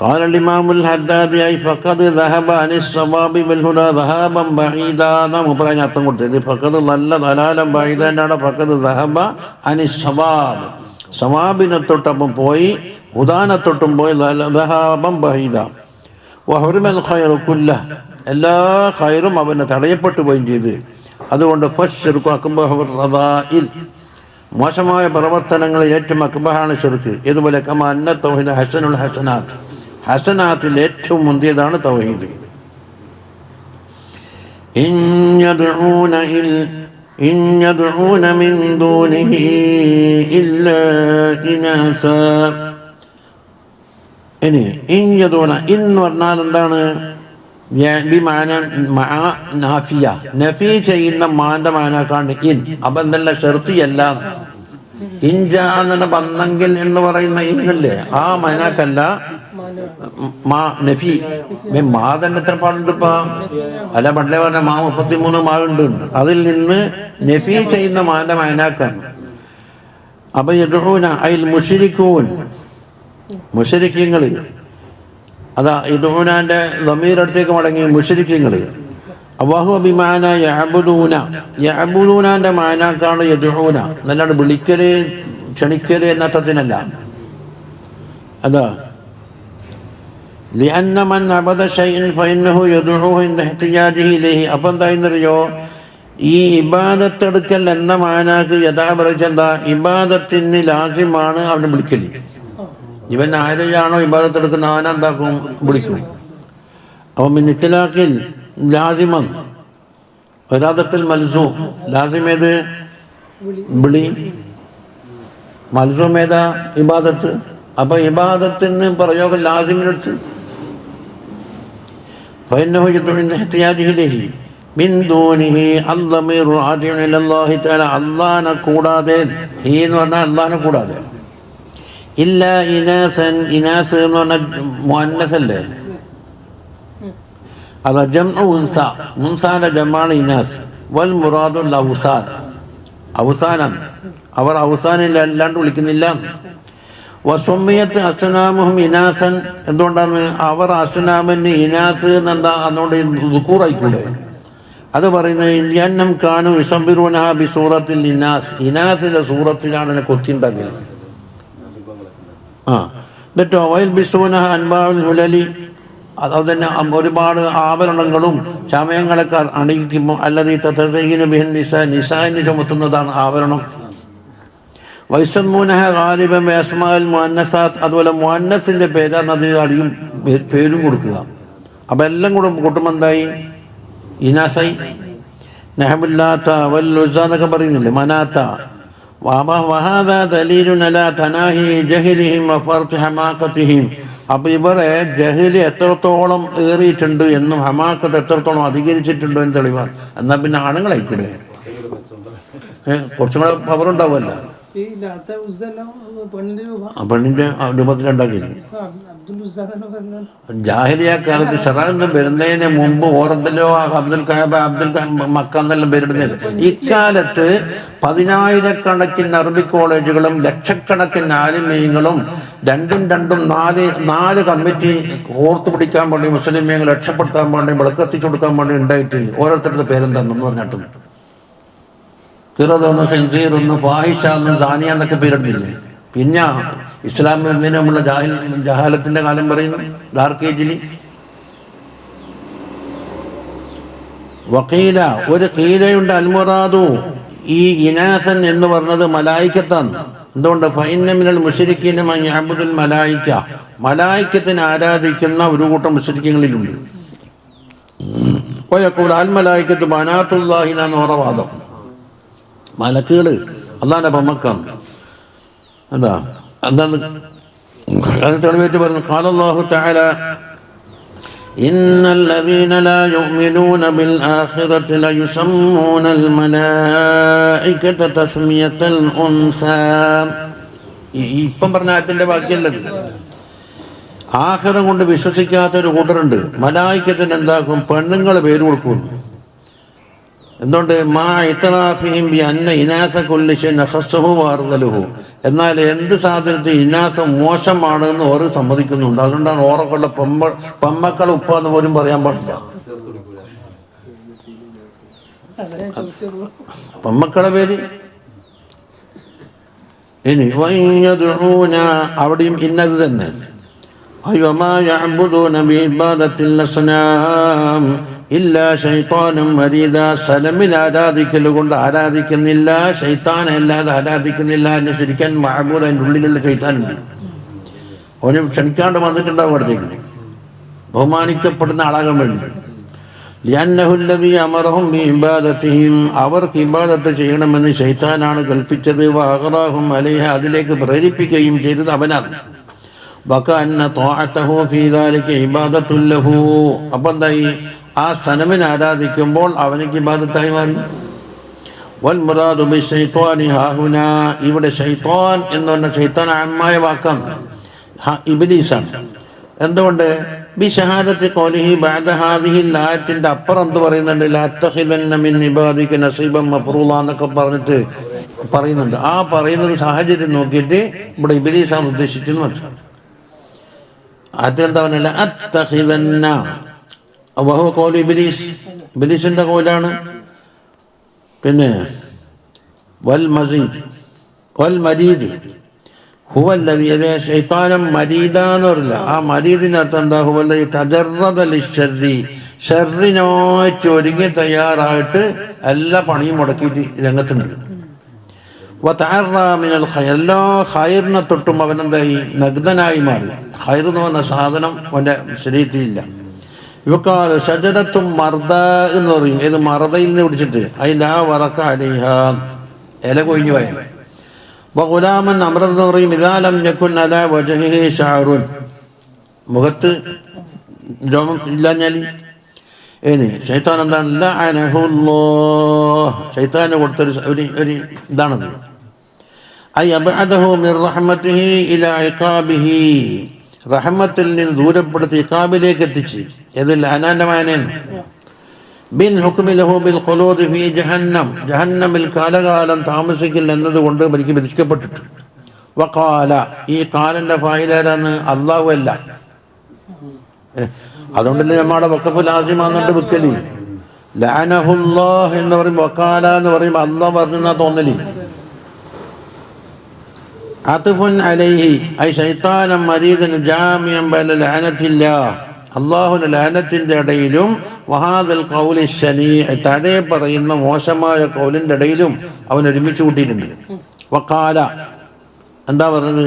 قال الإمام الحدادي فقد ذهب عن الصواب والهدى ذهابا بعيدا, നാം പറയാൻ അർത്ഥം കൊടുത്തത് ഫഖദ് ളല്ല ദലാലൻ ബഈദാ എന്നാണ്. ഫഖദ് ദഹബ അനി സവാബ്, സവാബിനെ തൊട്ടപ്പം പോയി, ഉദാനെ തൊട്ടും പോയി, ദഹാബൻ ബഈദ. വഹുറിമൽ ഖൈറു കുല്ലഹ, എല്ലാ ഖൈറും അവന് തടയപ്പെട്ടു പോവുകയും ചെയ്ത്. അതുകൊണ്ട് ഫശ്ശിർക്കു അക്ബഹുർ റദാഇൽ, മോശമായ പ്രവർത്തനങ്ങളിൽ ഏറ്റവും അക്ബഹാണ് ശിർക്ക്. ഇതുപോലെ കമാ അന്ന തൗഹീദ ഹസനുൽ ഹസനാത്ത്, ഹസനാത്തിൽ ഏറ്റവും മുന്തിയതാണ് തൗഹീദ്. ഇൻ യദ്ഊന മിൻ ദൂനിഹി ഇല്ലാ ഇനാസ. ഇനി ഇൻ യദ്ഊന, ഇൻ പറഞ്ഞാൽ എന്താണ്? നാഫിയ, നഫി ചെയ്യുന്ന മാന്റെ മാനാക്കാണ്ട് ഇൻ. അപ്പൊ എന്തല്ല ഷർത്തിയല്ല. ഇൻജാന്നെ വന്നെങ്കിൽ എന്ന് പറയുന്ന ഇന്നല്ലേ, ആ മാനാക്കല്ല മാ നഫി. മാ തന്നെ എത്ര പാടുണ്ട് ഇപ്പൊ? അല്ല പണ്ടേ പറഞ്ഞ മാ 33 മാവുണ്ട്. അതിൽ നിന്ന് നഫി ചെയ്യുന്ന മാന്റെ മാനാക്കാണ്. അപ്പൊ യദ്ഊന അൽ മുശ്രികൂൻ, മുശ്രിക്കീങ്ങൾ. അതാ യദ്ഊനാന്റെ ദമീർ അടുത്തേക്ക് മടങ്ങി മുശ്രിക്കീങ്ങൾ. വഹുവ ബിമാന യഅബുദൂന, യഅബുദൂനാന്റെ മാനാക്കാണ് യദ്ഊന. നല്ലോണം വിളിക്കല് ക്ഷണിക്കല് എന്ന അർത്ഥത്തിനല്ല. അതാ لأن من عبد شيئا فإنه يدعوه عند احتياجه إليه. അപ്പം എന്തായെന്നറിയോ, ഈ ഇബാദത്തെടുക്കൽ എന്ന മാനാക്ക് യഥാപരിച്ചെന്താ, ഇബാദത്തിന് ലാസിമാണ് അവനെ വിളിക്കല്. ഇവൻ ആരെയാണോ ഇബാദത്തെടുക്കുന്ന അവനെന്താക്കും? വിളിക്കും. അപ്പം ഇത്തിലാക്കിൽ ലാസിമൻ ഇറാദത്തിൽ മൽസൂം ലാസിം ഏത്? വിളി. മൽസൂം ഏതാ? ഇബാദത്ത്. അപ്പൊ ഇബാദത്തിന് പ്രയോഗം ലാസിമിനെടുത്ത് فإنه يدعو من احتياجه إليه من دونه الضمير راجع إلى الله تعالى. അള്ളാഹനെ കൂടാതെ, ഹീ എന്ന് പറഞ്ഞാൽ അള്ളാഹനെ കൂടാതെ. ഇല്ല ഇനാസൻ, ഇനാസ് എന്ന് പറഞ്ഞാൽ മുഅന്നസല്ലേ, അത് ജംഉ ഉൻസ, മുൻസാന്റെ ജമാണ് ഇനാസ്. വൽ മുറാദുൽ ഔസാൻ, അവസാനം. അവർ അവസാനം അല്ലാണ്ട് വിളിക്കുന്നില്ല. വസുമ്മിയത്ത് അസ്നാമുഹും ഇനാസൻ, എന്തുകൊണ്ടാണ്? അവർ അസ്നാമിന് ഇനാസ് എന്നെന്താ അതുകൊണ്ട് ദുക്കൂറായിക്കൂടെ? അത് പറയുന്നത് ലിഅന്നം കാനു യുസബ്ബിറൂനഹ ബിസൂറത്തിൽ ഇനാസ്, ഇനാസിന്റെ സൂറത്തിലാണ് എന്നെ കൊത്തിണ്ടാക്കൽ. എന്നിട്ടോ വയൽ ബിസൂനഹ അൻവാഉൽ ഹുലലി, അതുതന്നെ ഒരുപാട് ആഭരണങ്ങളും ചമയങ്ങളൊക്കെ അണിയിക്കുമ്പോൾ അല്ലതി തതസയ്യിനു ബിഹിൻ നിസാ, നിസാഇന് ചുമത്തുന്നതാണ് ആഭരണം. വൈസമ്മൂനഹ ഗാലിബൻ ബിഅസ്മാഇൽ മുഅന്നസാത്ത്, അതുപോലെ മുഅന്നസിന്റെ പേരാണ് അതിന് അധികം പേരും കൊടുക്കുക. അപ്പം എല്ലാം കൂടെ കൂട്ടുമ്പോൾ എന്തായി? ഇനാസായി. നഹബുല്ലാത്ത വല്ലുസ എന്നൊക്കെ പറയുന്നില്ലേ, മനാത്ത. വഹാദാ ദലീലുൻ അലാ തനാഹി ജഹ്ലിഹിം വഫർത്തി ഹമാഖത്തിഹിം. അപ്പം ഇവരെ ജഹ്ല് എത്രത്തോളം ഏറിയിട്ടുണ്ട് എന്നും ഹമാഖത്ത് എത്രത്തോളം അധികരിച്ചിട്ടുണ്ടോ എന്ന് തെളിവാണ്. എന്നാൽ പിന്നെ ആണുങ്ങളായിക്കൂടെ? കുറച്ചും കൂടെ പവറുണ്ടാവുമല്ലോ. പെണ്ണിന്റെ രൂപത്തിലുണ്ടാക്കിയില്ല. ജാഹിലിയ കാലത്ത് ഷറാന്ന് വരുന്നതിന് മുമ്പ് ഓറന്തല്ലോ അബ്ദുൽ കഅബ, മക്ക എന്നെല്ലാം പേരിടുന്നില്ല. ഇക്കാലത്ത് 10,000-കണക്കിന് അറബിക് കോളേജുകളും ലക്ഷക്കണക്കിന് ആലിമീങ്ങളും രണ്ടും നാല് കമ്മിറ്റി ഓർത്തു പിടിക്കാൻ വേണ്ടി, മുസ്ലിമീങ്ങൾ രക്ഷപ്പെടുത്താൻ വേണ്ടി, വിളക്കെത്തിച്ചു കൊടുക്കാൻ വേണ്ടി ഉണ്ടായിട്ട് ഓരോരുത്തരുടെ പേരെന്താണെന്ന് പറഞ്ഞിട്ടുണ്ട്. കിറതൊന്ന്, സെൻസീറൊന്ന്, ഫാഹിഷ, ദാനിയ എന്നൊക്കെ പേരിടുന്നില്ലേ. പിന്നെ ഇസ്ലാം വരുന്നതിന് മുമ്പുള്ള ജഹാലത്തിന്റെ കാലം പറയുന്നു, ഡാർക്ക് ഏജിൽ. വക്കീല, ഒരു കീലയുണ്ട്, അൽമുറാദു, ഈ ഇനാസൻ എന്ന് പറഞ്ഞത് മലായിക്കത്താണ്. എന്തുകൊണ്ട്? ഫഇന്ന മിനൽ മുശ്രിക്കീന മൻ യഅബുദുൽ മലായിക, മലായിക്കത്തിനെ ആരാധിക്കുന്ന ഒരു കൂട്ടം മുശ്രിക്കുകളിലുണ്ട്. വയഖൂൽ അൽ മലായികത്തു ബനാത്തുല്ലാഹി എന്നാണ് ഓരോ വാദം. മലക്കുകൾ അള്ളാന്റെ ബമ്മക്കാണ്. എന്താ എന്താണ് തെളിവേറ്റ് പറയുന്നത്? ഖാലല്ലാഹു തആല ഇന്നല്ലദീന ലാ യുഅ്മിനൂന ബിൽ ആഖിറതി ലയുസമ്മൂനൽ മലായികത തസ്മിയത്തൽ ഉൻസാ. ഇപ്പം പറഞ്ഞ ആയത്തിന്റെ ബാക്കിയല്ലത്. ആഖിറം കൊണ്ട് വിശ്വസിക്കാത്തൊരു കൂട്ടരുണ്ട്, മലായികത്തിന് എന്താക്കും? പെണ്ണുങ്ങൾ പേര് കൊടുക്കും. എന്തുകൊണ്ട്? മാ ഇത്റാഫിഹിം ബി അന്ന ഇനാസ കുല്ലി ഷൈഇൻ ഖസ്സഹു വഅർദലഹു. എന്നാൽ എന്ത് സാധനത്തിൽ ഇനാസം മോശമാണെന്ന് ഓരോ സമ്മതിക്കുന്നുണ്ട്. അതുകൊണ്ടാണ് ഓറക്കുള്ള പെമ്മക്കൾ ഉപ്പ എന്ന് പോലും പറയാൻ പാടില്ല. പെമ്മക്കളെ പേര് ഇനി വയദഊന, അവിടെയും ഇന്നത് തന്നെ. വമാ യഅബുദൂന ബിഇബാദത്തിൽ അസ്നാം ഇല്ലാ ശൈത്താനും മരീദ. സലമിൽ ആരാധിക്കൽ കൊണ്ട് ആരാധിക്കുന്നില്ല, ശൈത്താനെ അല്ലാതെ ആരാധിക്കുന്നില്ല എന്ന് ശരിക്കാൻ മഅബൂദ്, അതിൻ്റെ ഉള്ളിലുള്ള ശൈത്താനുണ്ട്. അവന് ക്ഷണിക്കാണ്ട് വന്നിട്ടുണ്ടാവും അടുത്തേക്ക്, ബഹുമാനിക്കപ്പെടുന്ന ആളാകാൻ വേണ്ടി. ലിഅന്നഹു അല്ലദീ അമറഹും ബിഇബാദതിഹിം, അവർക്ക് ഇബാദത്ത് ചെയ്യണമെന്ന് ശൈത്താനാണ് കൽപ്പിച്ചത്. വഅഗ്റാഹും അലൈഹ, അതിലേക്ക് പ്രേരിപ്പിക്കുകയും ചെയ്തത് അവനാണ്. വകഅന്ന ത്വാഅതഹു ഫീ ദാലിക ഇബാദത്തുൻ ലഹു. അപ്പം എന്തായി? ആ സനമിനെ ആരാധിക്കുമ്പോൾ അവനിക്ക് ഇബാദത്തായി മാറി. വൽ മുറാദു ബിശൈത്വാനി ഹാഹുനാ, ഇവിടെ ശൈത്വാൻ എന്ന് പറഞ്ഞ ശൈത്താൻ അമ്മായ വാക്കാണ്, ഇബ്ലീസാണ്. എന്തുകൊണ്ട്? ബിശഹാദത്തി ഖൗലിഹി ബഅദ ഹാദിഹിൽ ആയത്തിന്റെ അപ്പുറം എന്ത് പറയുന്നുണ്ട്? ലഅത്തഖിദന്ന മിൻ ഇബാദിക നസീബൻ മഫ്റൂള എന്നൊക്കെ പറഞ്ഞിട്ട് പറയുന്നുണ്ട്. ആ പറയുന്നത് സാഹചര്യം നോക്കിയിട്ട് ഇവിടെ ഇബ്ലീസാണ് ഉദ്ദേശിച്ചെന്ന് മനസ്സിലാവും. അതെന്താ പറഞ്ഞ ലഅത്തഖിദന്ന വഹുവ ഖൗലു ഇബ്ലീസ്, ഇബ്ലീസിന്റെ ഖൗലാണ്. പിന്നെ വൽ മസീദ് വൽ മരീദ് ഹുവല്ലദീ, ശൈത്താനം മരീദ എന്ന് പറയില്ല. ആ മരീദിനർത്ഥം എന്താ? ഹുവല്ലദീ തജറദ ലിശ്ശർരി, ഷർറിനായിട്ട് ഒരുങ്ങി തയ്യാറായിട്ട് എല്ലാ പണിയും മുടക്കിയിട്ട് രംഗത്തുണ്ട്. വതഅറ മിനൽ ഖൈർ, എല്ലാ ഖൈറിനെ തൊട്ടും അവനെന്തായി? നഗ്നനായി മാറി. ഖൈർ എന്ന് പറഞ്ഞ സാധനം അവൻ്റെ ശരീരത്തിലില്ല. യുക്കാൽ ഷജറത്തും മർദ എന്ന് പറയും. ഏത് മറദയിൽ നിന്ന് പിടിച്ചിട്ട് അതിലാ വറക്ക അലിഹ ഇല കൊഴിഞ്ഞു പോയത്. ഗുലാമൻ അമൃത് എന്ന് പറയും. ഇദാലം യകുൻ അലാ വജ്ഹിഹി ശഅറുൻ മുഖത്ത് രോമം ഇല്ലാഞ്ഞാൽ ഇനി ശൈത്താൻ എന്താണ് ലഅനഹുല്ലാഹ് ശൈത്താന് കൊടുത്തൊരു ഒരു ഇതാണത്. ഐ അബ്അദഹു മിർ റഹ്മതിഹി ഇലാ ഇഖാബിഹി റഹ്മത്തിൽ നിന്ന് ദൂരപ്പെടുത്തി ഇഖാബിലേക്ക് എത്തിച്ച്. ഇതിൽ അനാന്റെ മാനേൻ ബിൻ ഹുക്മി ലഹു ബിൽ ഖുലൂദ് ഫീ ജഹന്നം ജഹന്നമിൽ കാലകാലം താമസിക്കില്ല എന്നതുകൊണ്ട് എനിക്ക് വിധിക്കപ്പെട്ടിട്ട്. വഖാല ഈ കാലന്റെ ഫായിലാരാന്ന് അല്ലാഹു അല്ല. അതുകൊണ്ടല്ലേ നമ്മുടെ വഖഫ് ലാസിമാന്നുണ്ട് വിക്കല്. ലഅനഹുല്ലാഹ് എന്ന് പറയും, വഖാല എന്ന് പറയും, അല്ലാഹ് പറഞ്ഞാ തോന്നല്. അത്ഫുൻ അലൈഹി ഐ ശൈത്താനം മരീദൻ ജാമിഅൻ ബൈന ലഅനത്തില്ലാഹ് അല്ലാഹുവിന്റെ ലഅനത്തിന്റെ ഇടയിലും വഹാദൽ ഖൗലി ശനീഅ് തടേ പറയുന്ന മോശമായ ഖൗലിന്റെ ഇടയിലും അവൻ ഒരുമിച്ച് കൂട്ടിയിട്ടുണ്ട്. വഖാല എന്താ പറഞ്ഞത്?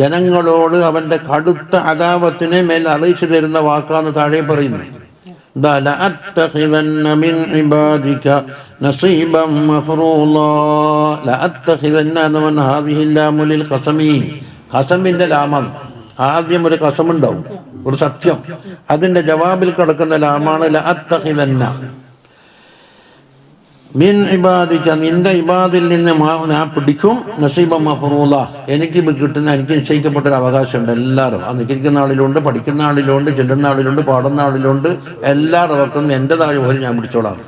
ജനങ്ങളോട് അവന്റെ കടുത്ത അദാവത്തിനെ മേൽ അറിയിച്ചു തരുന്ന വാക്കാന്ന് താഴെ പറയുന്നു. ഖസമിന്റെ ലാമം ആദ്യം ഒരു ഖസമുണ്ടാവും, ഒരു സത്യം. അതിന്റെ ജവാബിൽ കിടക്കുന്ന ലാമാണ് ലഅത്തഖിദന്ന മിൻ ഇബാദിക നിന്റെ ഇബാദിൽ നിന്ന് ഞാൻ പിടിക്കും നസീബം മഫ്റൂള എനിക്ക് കിട്ടുന്ന എനിക്ക് നിശ്ചയിക്കപ്പെട്ടൊരു അവകാശമുണ്ട്. എല്ലാവരും ആ നിൽക്കുന്ന ആളിലുണ്ട്, പഠിക്കുന്ന ആളിലുണ്ട്, ചെല്ലുന്ന ആളിലുണ്ട്, പാടുന്ന ആളിലുണ്ട്. എല്ലാവർക്കും എൻ്റെതായ ഒരു ഞാൻ പിടിച്ചോളാം.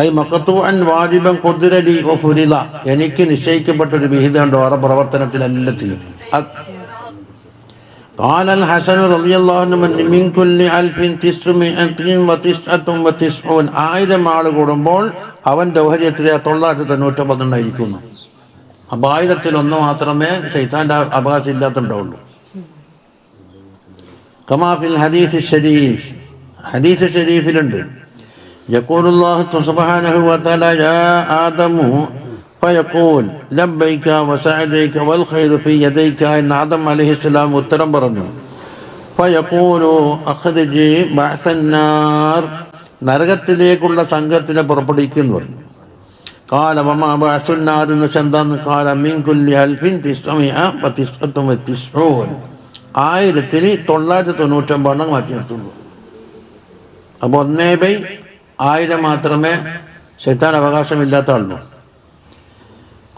ഐ മഖ്തൂഅൻ വാജിബൻ ഖുദ്റലി വഫുരിള എനിക്ക് നിശ്ചയിക്കപ്പെട്ടൊരു വിഹിതമുണ്ട് ഓരോ പ്രവർത്തനത്തിലെല്ലാത്തിലും. قال الحسن رضي الله عنه من كل 1999 1000 ആൾ കൂടുമ്പോൾ അവൻ്റെ ഓഹരി എത്രയാ? 999 ആയിരിക്കുന്നു. അപ്പോൾ 1000-1 മാത്രമേ ശൈത്താൻ്റെ അവകാശം ഇല്ലാത്തുണ്ടാവുള്ളൂ. കമാ ഫിൽ ഹദീസ് ഷരീഫ് ഹദീസ് ഷരീഫിലുണ്ട് യഖൂലുല്ലാഹു സുബ്ഹാനഹു വതആല യാ ആദമു ഫയഖൂൽ ലബ്ബൈക വസഅദൈക വൽ ഖൈറു ഫീ യദൈക എന്ന് ആദം അലൈഹിസ്സലാം ഉത്തരം പറഞ്ഞു. ഫയഖൂലു അഖ്രിജി ബഅസന്നാർ നരകത്തിലേക്കുള്ള സംഘത്തിനെ പുറപ്പെടുവിക്കുന്നു പറഞ്ഞു. ഖാല വമാ ബഅസുന്നാർ എന്ന് എന്താന്ന്? ഖാല മിൻ കുല്ലി 1999 999 മാറ്റി നിർത്തുന്നു. അപ്പോൾ 1/1000 മാത്രമേ ശൈത്താൻ അവകാശമില്ലാത്ത ആളുള്ളൂ.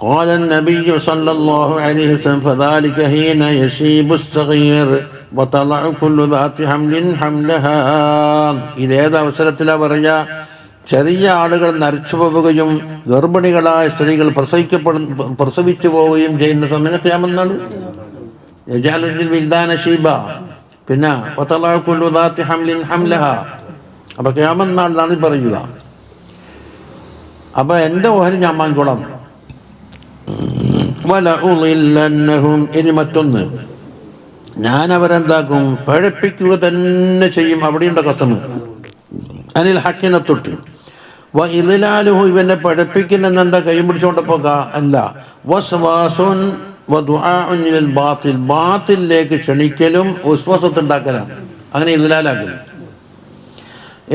قال النبي صلى الله عليه وسلم فذلك حين يشيب الصغير وطلع كل ذات حمل حملها ഇതേത് അവസരത്തിലാ പറയാ? ചെറിയ ആളുകൾ നരച്ചു പോവുകയും ഗർഭിണികളായ സ്ത്രീകൾ പ്രസവിച്ചു പോവുകയും ചെയ്യുന്ന സമയത്ത് ഖിയാമത്ത് നാൾ യജഅലുൽ വിൽദാന ശീബ പിന്നെ വതളഅ കുല്ലു ദാത്തി ഹംലിൻ ഹംലഹാ. അപ്പോൾ ഖിയാമത്ത് നാളിലാണ് പറയുക. അപ്പോൾ എൻ്റെ ഓഹരി ഞാൻ വാങ്ങിക്കോളാം. വലഉളില്ലന്നഹും ഇനി മറ്റൊന്ന് ഞാൻ അവരെന്താക്കും? പഴപ്പിക്കുക തന്നെ ചെയ്യും. അവിടെയുണ്ട് കസമ് അനിൽ ഹക്കിനെ തൊട്ട്. വ ഇദ്ലാലുഹു ഇവനെ പഴപ്പിക്കുന്നെന്താ? കൈ പിടിച്ചോണ്ടപ്പോക അല്ല. വസ്വാസുൻ വദുആഉൻ ലിൽ ബാത്തിൽ ബാത്തിലേക്ക് ക്ഷണിക്കലും ഉസ്വസത്തുണ്ടാക്കലാണ്. അങ്ങനെ ഇദ്ലാലാക്കലും.